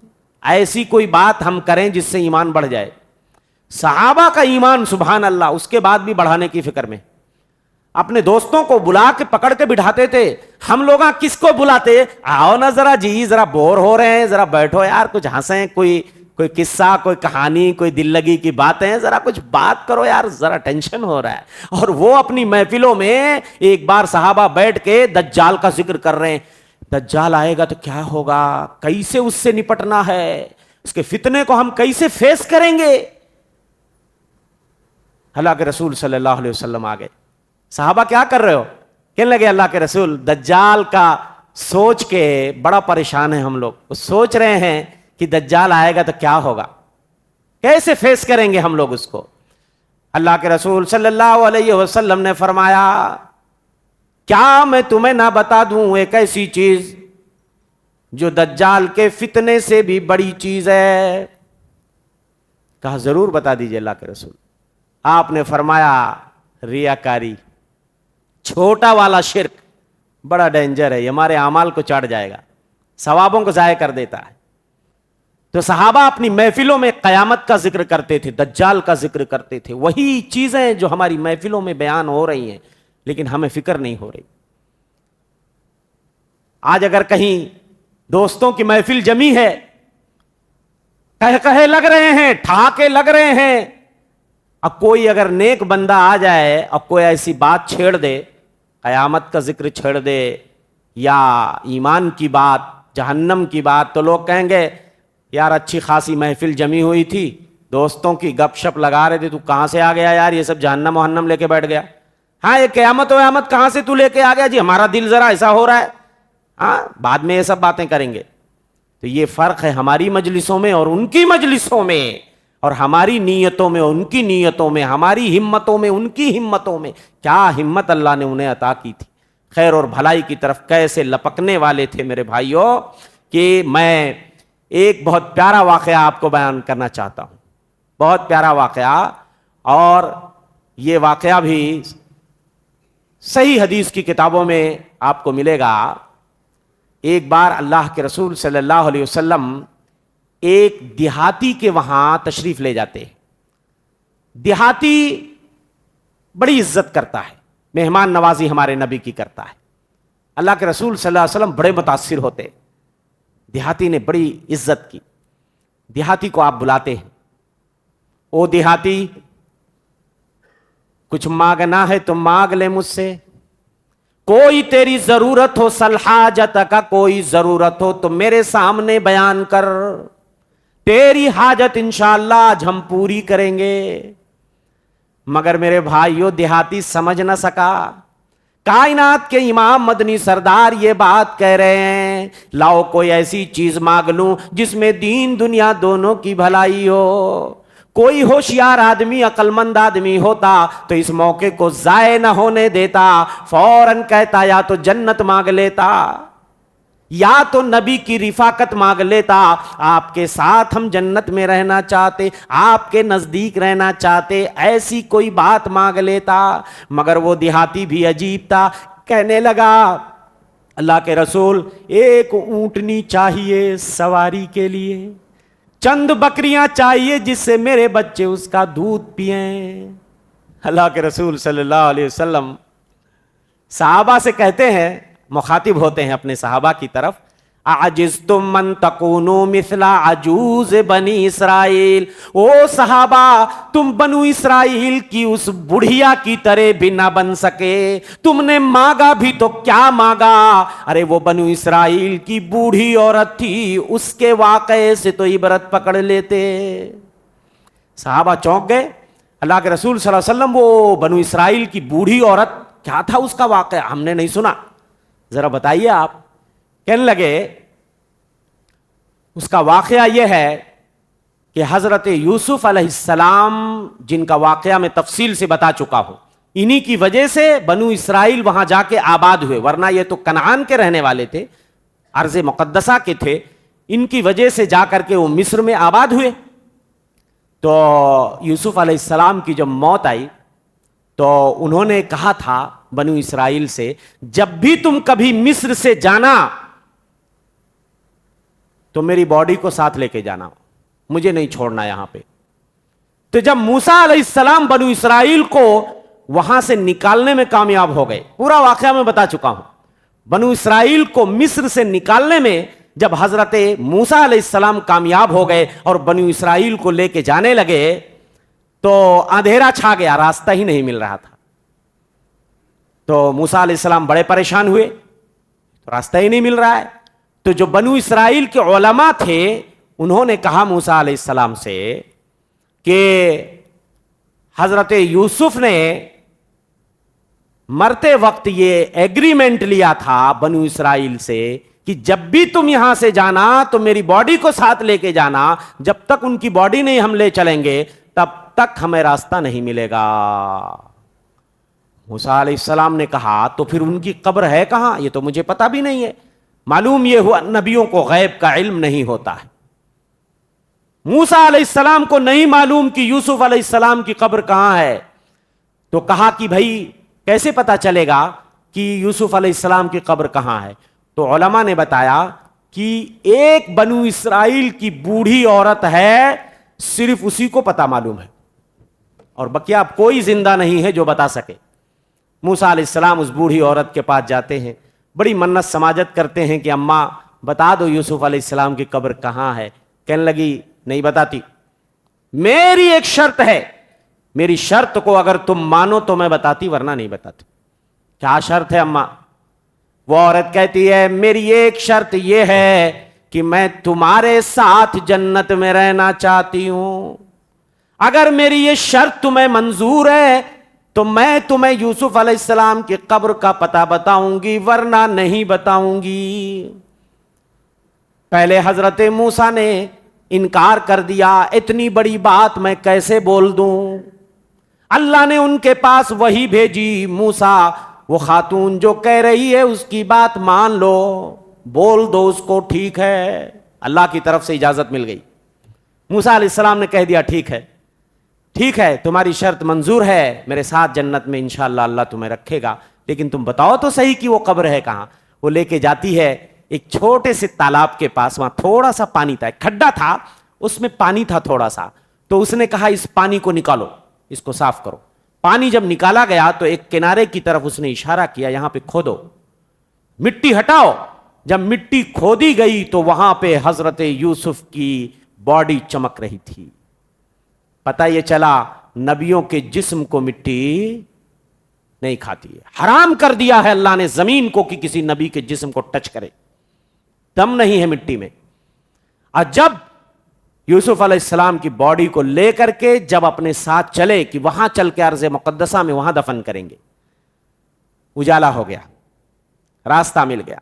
ایسی کوئی بات ہم کریں جس سے ایمان بڑھ جائے. صحابہ کا ایمان سبحان اللہ اس کے بعد بھی بڑھانے کی فکر میں اپنے دوستوں کو بلا کے پکڑ کے بٹھاتے تھے. ہم لوگ کس کو بلاتے؟ آؤ نا ذرا جی، ذرا بور ہو رہے ہیں، ذرا بیٹھو یار، کچھ ہنسیں، کوئی قصہ، کوئی کہانی، کوئی دل لگی کی باتیں، ذرا کچھ بات کرو یار، ذرا ٹینشن ہو رہا ہے. اور وہ اپنی محفلوں میں ایک بار صحابہ بیٹھ کے دجال کا ذکر کر رہے ہیں. دجال آئے گا تو کیا ہوگا، کیسے اس سے نپٹنا ہے، اس کے فتنے کو ہم کیسے فیس کریں گے. اللہ کے رسول صلی اللہ علیہ وسلم آ گئے. صحابہ کیا کر رہے ہو؟ کہنے لگے اللہ کے رسول دجال کا سوچ کے بڑا پریشان ہے ہم لوگ، سوچ رہے ہیں کہ دجال آئے گا تو کیا ہوگا، کیسے فیس کریں گے ہم لوگ اس کو. اللہ کے رسول صلی اللہ علیہ وسلم نے فرمایا کیا میں تمہیں نہ بتا دوں ایک ایسی چیز جو دجال کے فتنے سے بھی بڑی چیز ہے. کہا ضرور بتا دیجئے اللہ کے رسول. آپ نے فرمایا ریاکاری، چھوٹا والا شرک بڑا ڈینجر ہے، یہ ہمارے اعمال کو چاٹ جائے گا، ثوابوں کو ضائع کر دیتا ہے. تو صحابہ اپنی محفلوں میں قیامت کا ذکر کرتے تھے، دجال کا ذکر کرتے تھے. وہی چیزیں جو ہماری محفلوں میں بیان ہو رہی ہیں لیکن ہمیں فکر نہیں ہو رہی. آج اگر کہیں دوستوں کی محفل جمی ہے، کہے لگ رہے ہیں، ٹھاکے لگ رہے ہیں، اب کوئی اگر نیک بندہ آ جائے، اب کوئی ایسی بات چھیڑ دے، قیامت کا ذکر چھیڑ دے یا ایمان کی بات، جہنم کی بات، تو لوگ کہیں گے یار اچھی خاصی محفل جمی ہوئی تھی، دوستوں کی گپ شپ لگا رہے تھے، تو کہاں سے آ گیا یار، یہ سب جہنم وہنم لے کے بیٹھ گیا. ہاں یہ قیامت ویامت کہاں سے تو لے کے آ گیا جی، ہمارا دل ذرا ایسا ہو رہا ہے. ہاں بعد میں یہ سب باتیں کریں گے. تو یہ فرق ہے ہماری مجلسوں میں اور ان کی مجلسوں میں، اور ہماری نیتوں میں اور ان کی نیتوں میں، ہماری ہمتوں میں ان کی ہمتوں میں. کیا ہمت اللہ نے انہیں عطا کی تھی، خیر اور بھلائی کی طرف کیسے لپکنے والے تھے میرے بھائیوں. کہ میں ایک بہت پیارا واقعہ آپ کو بیان کرنا چاہتا ہوں، بہت پیارا واقعہ، اور یہ واقعہ بھی صحیح حدیث کی کتابوں میں آپ کو ملے گا. ایک بار اللہ کے رسول صلی اللہ علیہ وسلم ایک دیہاتی کے وہاں تشریف لے جاتے ہیں. دیہاتی بڑی عزت کرتا ہے، مہمان نوازی ہمارے نبی کی کرتا ہے. اللہ کے رسول صلی اللہ علیہ وسلم بڑے متاثر ہوتے. دیہاتی نے بڑی عزت کی. دیہاتی کو آپ بلاتے ہیں، او دیہاتی کچھ مانگنا ہے تو مانگ لے مجھ سے، کوئی تیری ضرورت ہو، سل حاجت کا، کوئی ضرورت ہو تو میرے سامنے بیان کر، تیری حاجت انشاءاللہ آج ہم پوری کریں گے. مگر میرے بھائیو دیہاتی سمجھ نہ سکا. کائنات کے امام مدنی سردار یہ بات کہہ رہے ہیں لاؤ کوئی ایسی چیز مانگ لوں جس میں دین دنیا دونوں کی بھلائی ہو. کوئی ہوشیار آدمی، عقل مند آدمی ہوتا تو اس موقع کو ضائع نہ ہونے دیتا، فوراً کہتا یا تو جنت مانگ لیتا یا تو نبی کی رفاقت مانگ لیتا. آپ کے ساتھ ہم جنت میں رہنا چاہتے، آپ کے نزدیک رہنا چاہتے، ایسی کوئی بات مانگ لیتا. مگر وہ دیہاتی بھی عجیب تھا، کہنے لگا اللہ کے رسول ایک اونٹنی چاہیے سواری کے لیے، چند بکریاں چاہیے جس سے میرے بچے اس کا دودھ پئیں. اللہ کے رسول صلی اللہ علیہ وسلم صحابہ سے کہتے ہیں، مخاطب ہوتے ہیں اپنے صحابہ کی طرف، اعجزتم من تکونوا مثل عجوز بنی اسرائیل، او صحابہ تم بنو اسرائیل کی اس بڑھیا کی طرح بھی نہ بن سکے، تم نے مانگا بھی تو کیا مانگا، ارے وہ بنو اسرائیل کی بوڑھی عورت تھی، اس کے واقعے سے تو عبرت پکڑ لیتے۔ صحابہ چونک گئے، اللہ کے رسول صلی اللہ علیہ وسلم وہ بنو اسرائیل کی بوڑھی عورت کیا تھا اس کا واقعہ، ہم نے نہیں سنا، ذرا بتائیے آپ۔ کہنے لگے اس کا واقعہ یہ ہے کہ حضرت یوسف علیہ السلام، جن کا واقعہ میں تفصیل سے بتا چکا ہوں، انہی کی وجہ سے بنو اسرائیل وہاں جا کے آباد ہوئے، ورنہ یہ تو کنعان کے رہنے والے تھے، ارض مقدسہ کے تھے، ان کی وجہ سے جا کر کے وہ مصر میں آباد ہوئے۔ تو یوسف علیہ السلام کی جب موت آئی تو انہوں نے کہا تھا بنو اسرائیل سے، جب بھی تم کبھی مصر سے جانا تو میری باڈی کو ساتھ لے کے جانا، مجھے نہیں چھوڑنا یہاں پہ۔ تو جب موسیٰ علیہ السلام بنو اسرائیل کو وہاں سے نکالنے میں کامیاب ہو گئے، پورا واقعہ میں بتا چکا ہوں، بنو اسرائیل کو مصر سے نکالنے میں جب حضرت موسیٰ علیہ السلام کامیاب ہو گئے اور بنو اسرائیل کو لے کے جانے لگے تو اندھیرا چھا گیا، راستہ ہی نہیں مل رہا تھا۔ تو موسیٰ علیہ السلام بڑے پریشان ہوئے، راستہ ہی نہیں مل رہا ہے۔ تو جو بنو اسرائیل کے علماء تھے انہوں نے کہا موسیٰ علیہ السلام سے کہ حضرت یوسف نے مرتے وقت یہ ایگریمنٹ لیا تھا بنو اسرائیل سے کہ جب بھی تم یہاں سے جانا تو میری باڈی کو ساتھ لے کے جانا، جب تک ان کی باڈی نہیں ہم لے چلیں گے تب تک ہمیں راستہ نہیں ملے گا۔ موسیٰ علیہ السلام نے کہا تو پھر ان کی قبر ہے کہاں؟ یہ تو مجھے پتا بھی نہیں ہے۔ معلوم یہ ہوا نبیوں کو غیب کا علم نہیں ہوتا ہے۔ موسیٰ علیہ السلام کو نہیں معلوم کہ یوسف علیہ السلام کی قبر کہاں ہے، تو کہا کہ بھائی کیسے پتا چلے گا کہ یوسف علیہ السلام کی قبر کہاں ہے؟ تو علماء نے بتایا کہ ایک بنو اسرائیل کی بوڑھی عورت ہے، صرف اسی کو پتا معلوم ہے، اور بقیہ اب کوئی زندہ نہیں ہے جو بتا سکے۔ موسیٰ علیہ السلام اس بوڑھی عورت کے پاس جاتے ہیں، بڑی منت سماجت کرتے ہیں کہ اماں بتا دو یوسف علیہ السلام کی قبر کہاں ہے۔ کہنے لگی نہیں بتاتی، میری ایک شرط ہے، میری شرط کو اگر تم مانو تو میں بتاتی ورنہ نہیں بتاتی۔ کیا شرط ہے اماں؟ وہ عورت کہتی ہے میری ایک شرط یہ ہے کہ میں تمہارے ساتھ جنت میں رہنا چاہتی ہوں، اگر میری یہ شرط تمہیں منظور ہے تو میں تمہیں یوسف علیہ السلام کی قبر کا پتہ بتاؤں گی ورنہ نہیں بتاؤں گی۔ پہلے حضرت موسیٰ نے انکار کر دیا، اتنی بڑی بات میں کیسے بول دوں؟ اللہ نے ان کے پاس وحی بھیجی، موسیٰ وہ خاتون جو کہہ رہی ہے اس کی بات مان لو، بول دو اس کو، ٹھیک ہے۔ اللہ کی طرف سے اجازت مل گئی۔ موسیٰ علیہ السلام نے کہہ دیا ٹھیک ہے، ٹھیک ہے، تمہاری شرط منظور ہے، میرے ساتھ جنت میں انشاءاللہ اللہ تمہیں رکھے گا، لیکن تم بتاؤ تو صحیح کہ وہ قبر ہے کہاں۔ وہ لے کے جاتی ہے ایک چھوٹے سے تالاب کے پاس، وہاں تھوڑا سا پانی تھا، ایک کھڈا تھا، اس میں پانی تھا تھوڑا سا، تو اس نے کہا اس پانی کو نکالو، اس کو صاف کرو۔ پانی جب نکالا گیا تو ایک کنارے کی طرف اس نے اشارہ کیا، یہاں پہ کھودو، مٹی ہٹاؤ۔ جب مٹی کھودی گئی تو وہاں پہ حضرت یوسف کی باڈی چمک رہی تھی۔ پتہ یہ چلا نبیوں کے جسم کو مٹی نہیں کھاتی ہے، حرام کر دیا ہے اللہ نے زمین کو کہ کسی نبی کے جسم کو ٹچ کرے، دم نہیں ہے مٹی میں۔ اور جب یوسف علیہ السلام کی باڈی کو لے کر کے جب اپنے ساتھ چلے کہ وہاں چل کے ارض مقدسہ میں وہاں دفن کریں گے، اجالا ہو گیا، راستہ مل گیا۔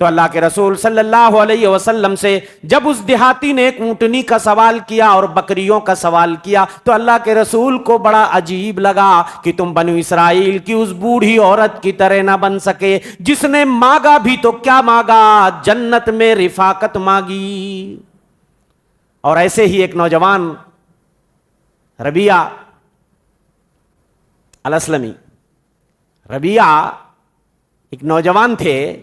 تو اللہ کے رسول صلی اللہ علیہ وسلم سے جب اس دیہاتی نے ایک اونٹنی کا سوال کیا اور بکریوں کا سوال کیا تو اللہ کے رسول کو بڑا عجیب لگا کہ تم بنو اسرائیل کی اس بوڑھی عورت کی طرح نہ بن سکے جس نے مانگا بھی تو کیا مانگا، جنت میں رفاقت مانگی۔ اور ایسے ہی ایک نوجوان ربیعہ الاسلمی، ربیعہ ایک نوجوان تھے،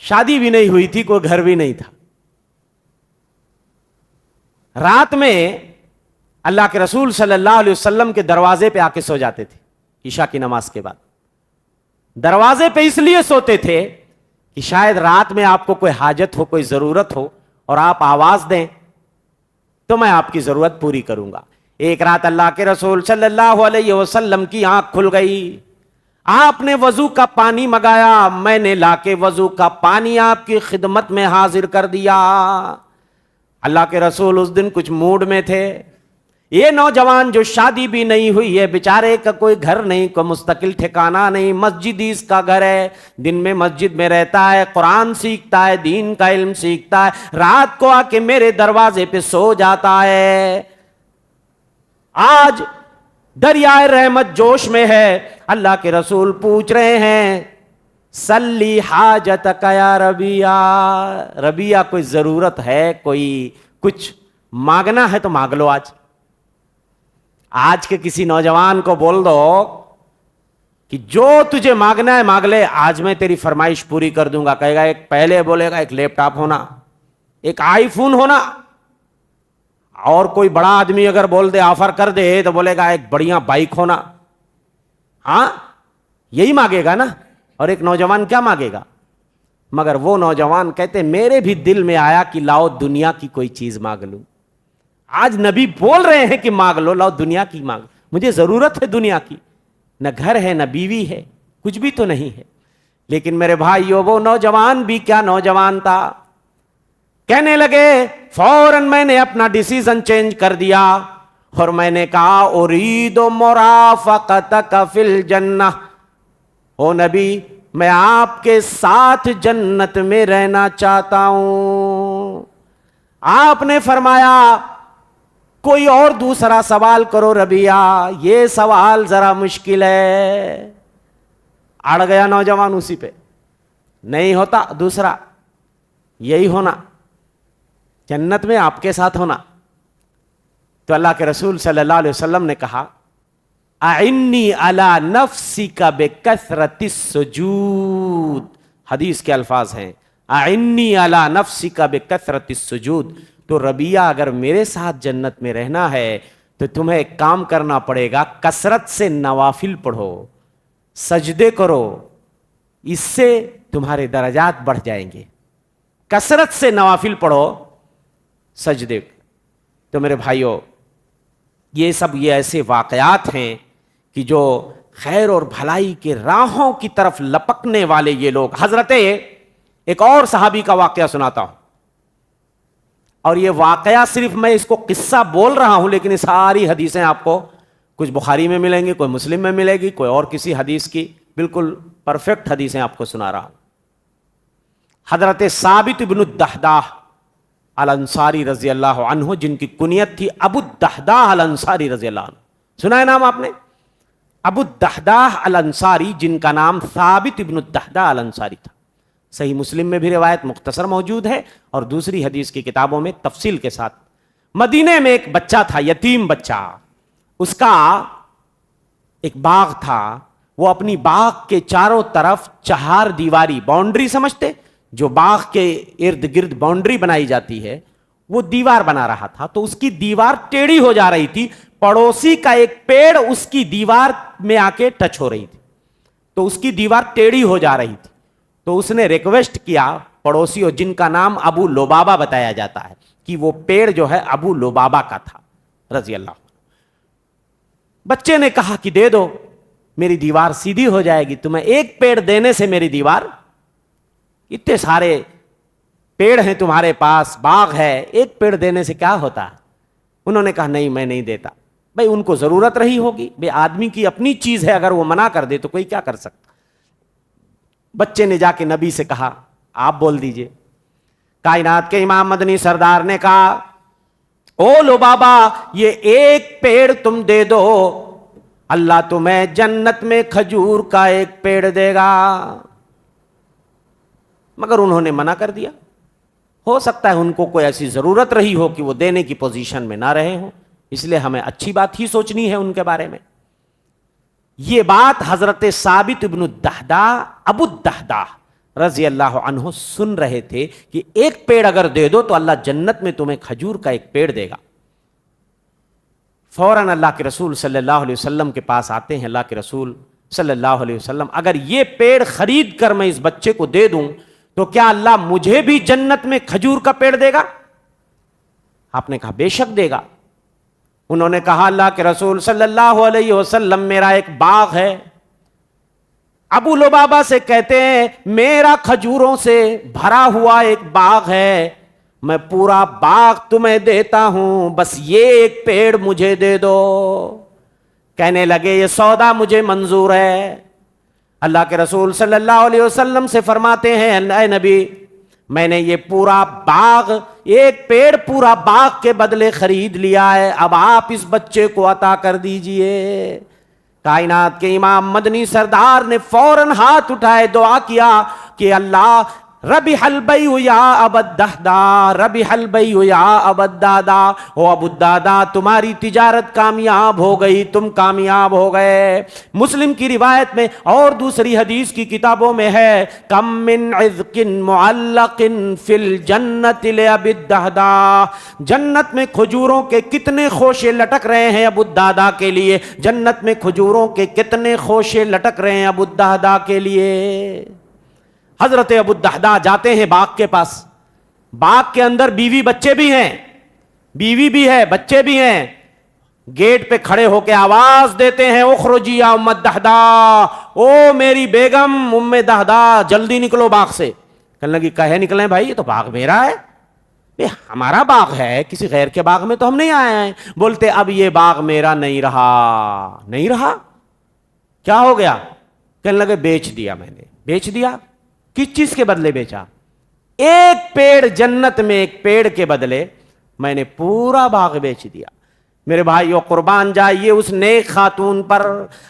شادی بھی نہیں ہوئی تھی، کوئی گھر بھی نہیں تھا۔ رات میں اللہ کے رسول صلی اللہ علیہ وسلم کے دروازے پہ آ کے سو جاتے تھے عشاء کی نماز کے بعد۔ دروازے پہ اس لیے سوتے تھے کہ شاید رات میں آپ کو کوئی حاجت ہو, کوئی ضرورت ہو, اور آپ آواز دیں تو میں آپ کی ضرورت پوری کروں گا. ایک رات اللہ کے رسول صلی اللہ علیہ وسلم کی آنکھ کھل گئی, آپ نے وضو کا پانی منگایا, میں نے لا کے وضو کا پانی آپ کی خدمت میں حاضر کر دیا. اللہ کے رسول اس دن کچھ موڈ میں تھے. یہ نوجوان جو شادی بھی نہیں ہوئی ہے, بیچارے کا کوئی گھر نہیں, کوئی مستقل ٹھکانہ نہیں, مسجد اس کا گھر ہے, دن میں مسجد میں رہتا ہے, قرآن سیکھتا ہے, دین کا علم سیکھتا ہے, رات کو آ کے میرے دروازے پہ سو جاتا ہے. آج دریائے رحمت جوش میں ہے, اللہ کے رسول پوچھ رہے ہیں سلی حاجتک یا ربیہ, ربیہ کوئی ضرورت ہے, کوئی کچھ مانگنا ہے تو مانگ لو. آج کے کسی نوجوان کو بول دو کہ جو تجھے مانگنا ہے مانگ لے, آج میں تیری فرمائش پوری کر دوں گا. کہے گا ایک, پہلے بولے گا ایک لیپ ٹاپ ہونا, ایک آئی فون ہونا, اور کوئی بڑا آدمی اگر بول دے آفر کر دے تو بولے گا ایک بڑھیا بائک ہونا. ہاں یہی مانگے گا نا. اور ایک نوجوان کیا مانگے گا؟ مگر وہ نوجوان کہتے میرے بھی دل میں آیا کہ لاؤ دنیا کی کوئی چیز مانگ لوں. آج نبی بول رہے ہیں کہ مانگ لو, لاؤ دنیا کی مانگ, مجھے ضرورت ہے دنیا کی, نہ گھر ہے نہ بیوی ہے, کچھ بھی تو نہیں ہے. لیکن میرے بھائیو وہ نوجوان بھی کیا نوجوان تھا, کہنے لگے فوراً میں نے اپنا ڈیسیژن چینج کر دیا اور میں نے کہا ارید مرافقتک فی الجنہ, او نبی میں آپ کے ساتھ جنت میں رہنا چاہتا ہوں. آپ نے فرمایا کوئی اور دوسرا سوال کرو ربیہ, یہ سوال ذرا مشکل ہے. اڑ گیا نوجوان اسی پہ, نہیں ہوتا دوسرا, یہی ہونا, جنت میں آپ کے ساتھ ہونا. تو اللہ کے رسول صلی اللہ علیہ وسلم نے کہا اعنی علی نفسک بکثرت السجود, حدیث کے الفاظ ہیں اعنی علی نفسک بکثرت السجود. تو ربیہ اگر میرے ساتھ جنت میں رہنا ہے تو تمہیں ایک کام کرنا پڑے گا, کثرت سے نوافل پڑھو, سجدے کرو, اس سے تمہارے درجات بڑھ جائیں گے. کثرت سے نوافل پڑھو, سجدے. تو میرے بھائیوں یہ سب یہ ایسے واقعات ہیں کہ جو خیر اور بھلائی کے راہوں کی طرف لپکنے والے یہ لوگ. حضرت ایک اور صحابی کا واقعہ سناتا ہوں, اور یہ واقعہ صرف میں اس کو قصہ بول رہا ہوں, لیکن یہ ساری حدیثیں آپ کو کچھ بخاری میں ملیں گی, کوئی مسلم میں ملے گی, کوئی اور کسی حدیث کی بالکل پرفیکٹ حدیثیں آپ کو سنا رہا ہوں. حضرت ثابت بن الدحداح الانصاری رضی اللہ عنہ, جن کی کنیت تھی ابو الدحداح الانصاری رضی اللہ عنہ, سنا ہے نام آپ نے؟ ابو الدحداح الانصاری, جن کا نام ثابت بن الدحداح الانصاری تھا. صحیح مسلم میں بھی روایت مختصر موجود ہے, اور دوسری حدیث کی کتابوں میں تفصیل کے ساتھ. مدینے میں ایک بچہ تھا, یتیم بچہ, اس کا ایک باغ تھا. وہ اپنی باغ کے چاروں طرف چہار دیواری, باؤنڈری سمجھتے, جو باغ کے ارد گرد باؤنڈری بنائی جاتی ہے, وہ دیوار بنا رہا تھا. تو اس کی دیوار ٹیڑھی ہو جا رہی تھی, پڑوسی کا ایک پیڑ اس کی دیوار میں آ کے ٹچ ہو رہی تھی, تو اس کی دیوار ٹیڑھی ہو جا رہی تھی. تو اس نے ریکویسٹ کیا پڑوسیوں, جن کا نام ابو لبابہ بتایا جاتا ہے, کہ وہ پیڑ جو ہے ابو لبابہ کا تھا رضی اللہ عنہ. بچے نے کہا کہ دے دو, میری دیوار سیدھی ہو جائے گی. تمہیں ایک پیڑ دینے سے میری دیوار, اتنے سارے پیڑ ہیں تمہارے پاس, باغ ہے, ایک پیڑ دینے سے کیا ہوتا ہے؟ انہوں نے کہا نہیں میں نہیں دیتا. بھائی ان کو ضرورت رہی ہوگی, بے آدمی کی اپنی چیز ہے, اگر وہ منع کر دے تو کوئی کیا کر سکتا. بچے نے جا کے نبی سے کہا آپ بول دیجئے. کائنات کے امام مدنی سردار نے کہا او لبابہ یہ ایک پیڑ تم دے دو, اللہ تمہیں جنت میں کھجور کا ایک پیڑ دے گا. مگر انہوں نے منع کر دیا. ہو سکتا ہے ان کو کوئی ایسی ضرورت رہی ہو کہ وہ دینے کی پوزیشن میں نہ رہے ہوں, اس لیے ہمیں اچھی بات ہی سوچنی ہے ان کے بارے میں. یہ بات حضرت ثابت بن الدحداح ابو الدحداح رضی اللہ عنہ سن رہے تھے کہ ایک پیڑ اگر دے دو تو اللہ جنت میں تمہیں کھجور کا ایک پیڑ دے گا. فوراً اللہ کے رسول صلی اللہ علیہ وسلم کے پاس آتے ہیں. اللہ کے رسول صلی اللہ علیہ وسلم, اگر یہ پیڑ خرید کر میں اس بچے کو دے دوں تو کیا اللہ مجھے بھی جنت میں کھجور کا پیڑ دے گا؟ آپ نے کہا بے شک دے گا۔ انہوں نے کہا اللہ کے رسول صلی اللہ علیہ وسلم میرا ایک باغ ہے۔ ابو لبابہ سے کہتے ہیں میرا کھجوروں سے بھرا ہوا ایک باغ ہے، میں پورا باغ تمہیں دیتا ہوں، بس یہ ایک پیڑ مجھے دے دو۔ کہنے لگے یہ سودا مجھے منظور ہے۔ اللہ کے رسول صلی اللہ علیہ وسلم سے فرماتے ہیں اے نبی، میں نے یہ پورا باغ، ایک پیڑ پورا باغ کے بدلے خرید لیا ہے، اب آپ اس بچے کو عطا کر دیجئے۔ کائنات کے امام مدنی سردار نے فوراً ہاتھ اٹھائے، دعا کیا کہ اللہ ربح البیع یا ابا الدہداء، ربح البیع یا ابا الدہداء، او ابو الدہداء تمہاری تجارت کامیاب ہو گئی، تم کامیاب ہو گئے۔ مسلم کی روایت میں اور دوسری حدیث کی کتابوں میں ہے کم من عذق معلق فی الجنت لابی الدہداء، جنت میں کھجوروں کے کتنے خوشے لٹک رہے ہیں ابو الدہداء کے لیے، جنت میں کھجوروں کے کتنے خوشے لٹک رہے ہیں ابو الدہداء کے لیے۔ حضرت ابو الدہداء جاتے ہیں باغ کے پاس، باغ کے اندر بیوی بچے بھی ہیں، بیوی بھی ہے بچے بھی ہیں، گیٹ پہ کھڑے ہو کے آواز دیتے ہیں اخرجی یا ام الدہداء، او میری بیگم ام دہداء جلدی نکلو باغ سے۔ کہنے لگی کہے نکلیں بھائی، یہ تو باغ میرا ہے، ہمارا باغ ہے، کسی غیر کے باغ میں تو ہم نہیں آئے ہیں۔ بولتے اب یہ باغ میرا نہیں رہا۔ نہیں رہا؟ کیا ہو گیا؟ کہنے لگے بیچ دیا میں نے۔ بیچ دیا؟ کس چیز کے بدلے بیچا؟ ایک پیڑ جنت میں، ایک پیڑ کے بدلے میں نے پورا باغ بیچ دیا۔ میرے بھائیو قربان جائیے اس نیک خاتون پر۔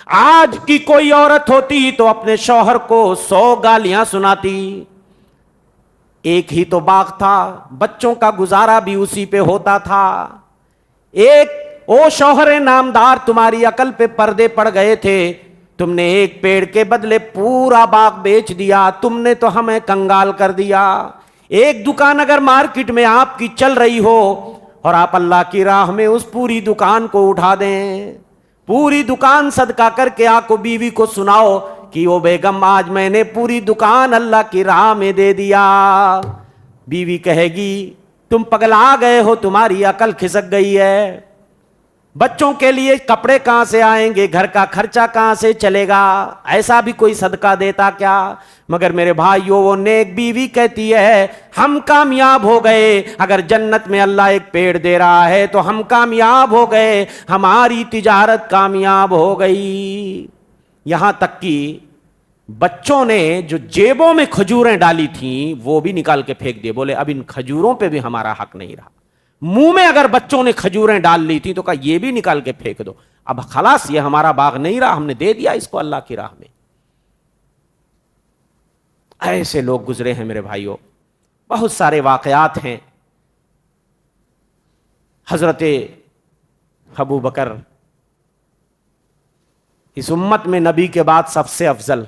آج کی کوئی عورت ہوتی تو اپنے شوہر کو 100 گالیاں سناتی۔ ایک ہی تو باغ تھا، بچوں کا گزارا بھی اسی پہ ہوتا تھا۔ ایک او شوہر نامدار تمہاری عقل پہ پردے پڑ گئے تھے، تم نے ایک پیڑ کے بدلے پورا باغ بیچ دیا، تم نے تو ہمیں کنگال کر دیا۔ ایک دکان اگر مارکیٹ میں آپ کی چل رہی ہو اور آپ اللہ کی راہ میں اس پوری دکان کو اٹھا دیں، پوری دکان صدقہ کر کے آپ کو بیوی کو سناؤ کہ وہ بیگم آج میں نے پوری دکان اللہ کی راہ میں دے دیا، بیوی کہے گی تم پگلا گئے ہو، تمہاری عقل کھسک گئی ہے، بچوں کے لیے کپڑے کہاں سے آئیں گے، گھر کا خرچہ کہاں سے چلے گا، ایسا بھی کوئی صدقہ دیتا کیا؟ مگر میرے بھائیو وہ نیک بیوی کہتی ہے ہم کامیاب ہو گئے، اگر جنت میں اللہ ایک پیڑ دے رہا ہے تو ہم کامیاب ہو گئے، ہماری تجارت کامیاب ہو گئی۔ یہاں تک کہ بچوں نے جو جیبوں میں کھجوریں ڈالی تھیں وہ بھی نکال کے پھینک دیے، بولے اب ان کھجوروں پہ بھی ہمارا حق نہیں رہا۔ منہ میں اگر بچوں نے کھجوریں ڈال لی تھی تو کہا یہ بھی نکال کے پھینک دو، اب خلاص یہ ہمارا باغ نہیں رہا، ہم نے دے دیا اس کو اللہ کی راہ میں۔ ایسے لوگ گزرے ہیں میرے بھائیوں، بہت سارے واقعات ہیں۔ حضرت ابو بکر اس امت میں نبی کے بعد سب سے افضل،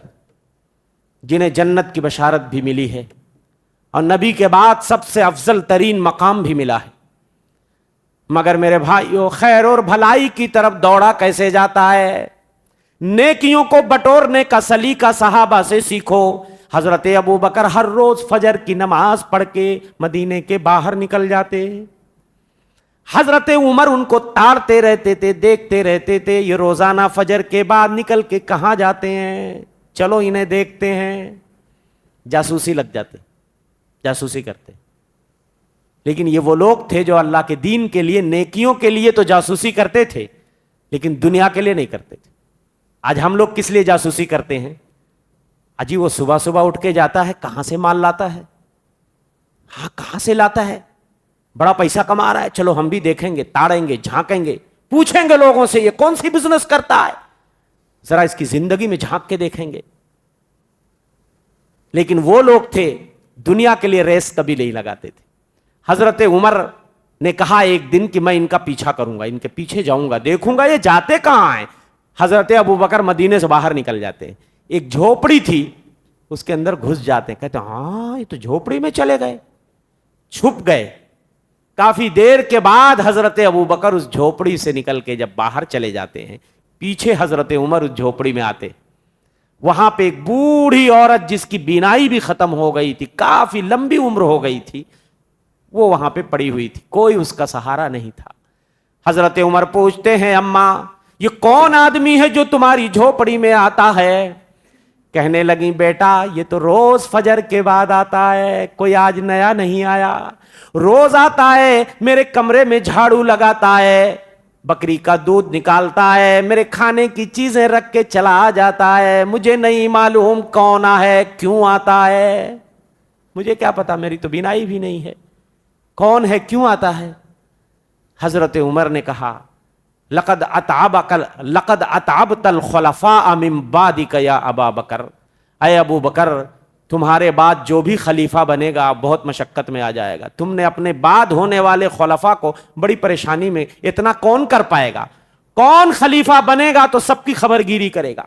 جنہیں جنت کی بشارت بھی ملی ہے اور نبی کے بعد سب سے افضل ترین مقام بھی ملا ہے، مگر میرے بھائیوں خیر اور بھلائی کی طرف دوڑا کیسے جاتا ہے؟ نیکیوں کو بٹورنے کا سلیقہ صحابہ سے سیکھو۔ حضرت ابو بکر ہر روز فجر کی نماز پڑھ کے مدینے کے باہر نکل جاتے، حضرت عمر ان کو تاڑتے رہتے تھے، دیکھتے رہتے تھے یہ روزانہ فجر کے بعد نکل کے کہاں جاتے ہیں، چلو انہیں دیکھتے ہیں۔ جاسوسی لگ جاتے، جاسوسی کرتے۔ لیکن یہ وہ لوگ تھے جو اللہ کے دین کے لیے، نیکیوں کے لیے تو جاسوسی کرتے تھے لیکن دنیا کے لیے نہیں کرتے تھے۔ آج ہم لوگ کس لیے جاسوسی کرتے ہیں؟ اجی وہ صبح صبح اٹھ کے جاتا ہے، کہاں سے مال لاتا ہے، ہاں کہاں سے لاتا ہے، بڑا پیسہ کما رہا ہے، چلو ہم بھی دیکھیں گے، تاڑیں گے، جھانکیں گے، پوچھیں گے لوگوں سے یہ کون سی بزنس کرتا ہے، ذرا اس کی زندگی میں جھانک کے دیکھیں گے۔ لیکن وہ لوگ تھے دنیا کے لیے ریس کبھی نہیں لگاتے تھے۔ حضرت عمر نے کہا ایک دن کہ میں ان کا پیچھا کروں گا، ان کے پیچھے جاؤں گا، دیکھوں گا یہ جاتے کہاں ہیں۔ حضرت ابو بکر مدینے سے باہر نکل جاتے ہیں، ایک جھوپڑی تھی اس کے اندر گھس جاتے ہیں، کہتے ہیں ہاں یہ تو جھوپڑی میں چلے گئے، چھپ گئے۔ کافی دیر کے بعد حضرت ابو بکر اس جھوپڑی سے نکل کے جب باہر چلے جاتے ہیں، پیچھے حضرت عمر اس جھوپڑی میں آتے، وہاں پہ ایک بوڑھی عورت جس کی بینائی بھی ختم ہو گئی تھی، کافی لمبی عمر ہو گئی تھی، وہ وہاں پہ پڑی ہوئی تھی، کوئی اس کا سہارا نہیں تھا۔ حضرت عمر پوچھتے ہیں اماں یہ کون آدمی ہے جو تمہاری جھوپڑی میں آتا ہے؟ کہنے لگیں بیٹا یہ تو روز فجر کے بعد آتا ہے، کوئی آج نیا نہیں آیا، روز آتا ہے، میرے کمرے میں جھاڑو لگاتا ہے، بکری کا دودھ نکالتا ہے، میرے کھانے کی چیزیں رکھ کے چلا جاتا ہے، مجھے نہیں معلوم کون ہے، کیوں آتا ہے، مجھے کیا پتا، میری تو بینائی بھی نہیں ہے، کون ہے، کیوں آتا ہے؟ حضرت عمر نے کہا لقد اتعبت الخلفاء من بعدک یا ابا بکر، اے ابو بکر تمہارے بعد جو بھی خلیفہ بنے گا بہت مشقت میں آ جائے گا، تم نے اپنے بعد ہونے والے خلفاء کو بڑی پریشانی میں، اتنا کون کر پائے گا، کون خلیفہ بنے گا تو سب کی خبر گیری کرے گا،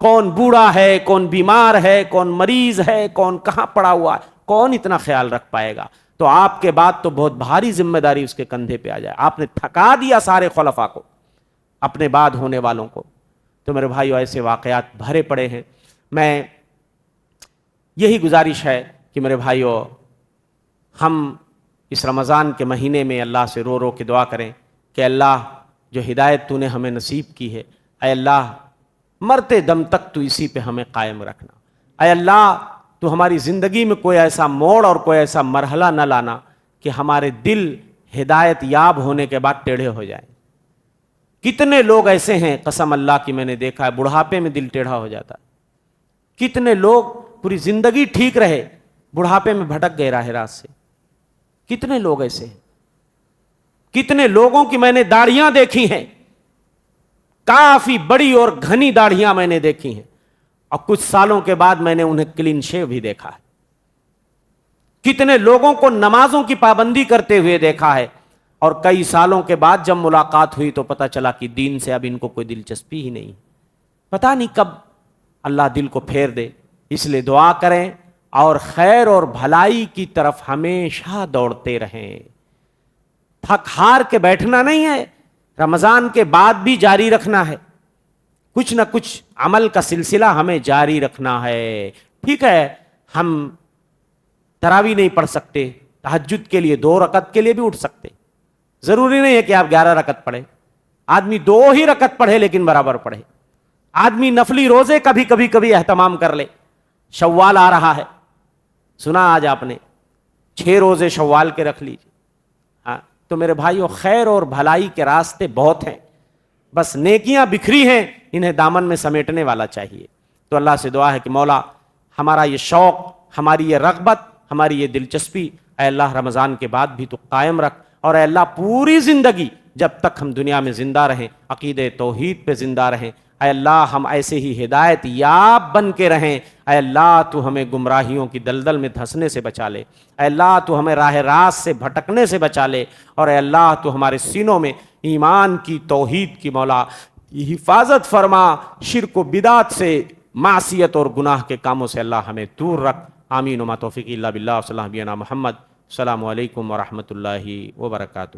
کون بوڑھا ہے، کون بیمار ہے، کون مریض ہے، کون کہاں پڑا ہوا ہے، کون اتنا خیال رکھ پائے گا؟ تو آپ کے بعد تو بہت بھاری ذمہ داری اس کے کندھے پہ آ جائے، آپ نے تھکا دیا سارے خلفاء کو، اپنے بعد ہونے والوں کو۔ تو میرے بھائیو ایسے واقعات بھرے پڑے ہیں۔ میں یہی گزارش ہے کہ میرے بھائیو ہم اس رمضان کے مہینے میں اللہ سے رو رو کے دعا کریں کہ اللہ جو ہدایت تو نے ہمیں نصیب کی ہے، اے اللہ مرتے دم تک تو اسی پہ ہمیں قائم رکھنا، اے اللہ تو ہماری زندگی میں کوئی ایسا موڑ اور کوئی ایسا مرحلہ نہ لانا کہ ہمارے دل ہدایت یاب ہونے کے بعد ٹیڑھے ہو جائیں۔ کتنے لوگ ایسے ہیں قسم اللہ کی میں نے دیکھا ہے بڑھاپے میں دل ٹیڑھا ہو جاتا ہے، کتنے لوگ پوری زندگی ٹھیک رہے بڑھاپے میں بھٹک گئے راہ راست سے، کتنے لوگ ایسے ہیں، کتنے لوگوں کی میں نے داڑھیاں دیکھی ہیں، کافی بڑی اور گھنی داڑھیاں میں نے دیکھی ہیں، اور کچھ سالوں کے بعد میں نے انہیں کلین شیو بھی دیکھا ہے۔ کتنے لوگوں کو نمازوں کی پابندی کرتے ہوئے دیکھا ہے، اور کئی سالوں کے بعد جب ملاقات ہوئی تو پتہ چلا کہ دین سے اب ان کو کوئی دلچسپی ہی نہیں، پتہ نہیں کب اللہ دل کو پھیر دے۔ اس لیے دعا کریں اور خیر اور بھلائی کی طرف ہمیشہ دوڑتے رہیں، تھک ہار کے بیٹھنا نہیں ہے، رمضان کے بعد بھی جاری رکھنا ہے، کچھ نہ کچھ عمل کا سلسلہ ہمیں جاری رکھنا ہے۔ ٹھیک ہے ہم تراویح نہیں پڑھ سکتے، تہجد کے لیے 2 رکعت کے لیے بھی اٹھ سکتے، ضروری نہیں ہے کہ آپ 11 رکعت پڑھیں، آدمی 2 ہی رکعت پڑھے لیکن برابر پڑھے، آدمی نفلی روزے کبھی اہتمام کر لے، شوال آ رہا ہے، سنا آج آپ نے 6 روزے شوال کے رکھ لیجیے۔ ہاں تو میرے بھائیو خیر اور بھلائی کے راستے بہت ہیں، بس نیکیاں بکھری ہیں، انہیں دامن میں سمیٹنے والا چاہیے۔ تو اللہ سے دعا ہے کہ مولا ہمارا یہ شوق، ہماری یہ رغبت، ہماری یہ دلچسپی اے اللہ رمضان کے بعد بھی تو قائم رکھ، اور اے اللہ پوری زندگی جب تک ہم دنیا میں زندہ رہیں عقیدہ توحید پہ زندہ رہیں، اے اللہ ہم ایسے ہی ہدایت یاب بن کے رہیں، اے اللہ تو ہمیں گمراہیوں کی دلدل میں دھنسنے سے بچا لے، اے اللہ تو ہمیں راہ راست سے بھٹکنے سے بچا لے، اور اے اللہ تو ہمارے سینوں میں ایمان کی توحید کی مولا حفاظت فرما، شرک و بدعت سے، معصیت اور گناہ کے کاموں سے اللہ ہمیں دور رکھ۔ آمین وما توفیق الا باللہ، صلی اللہ علیہ محمد۔ السلام علیکم ورحمۃ اللہ وبرکاتہ۔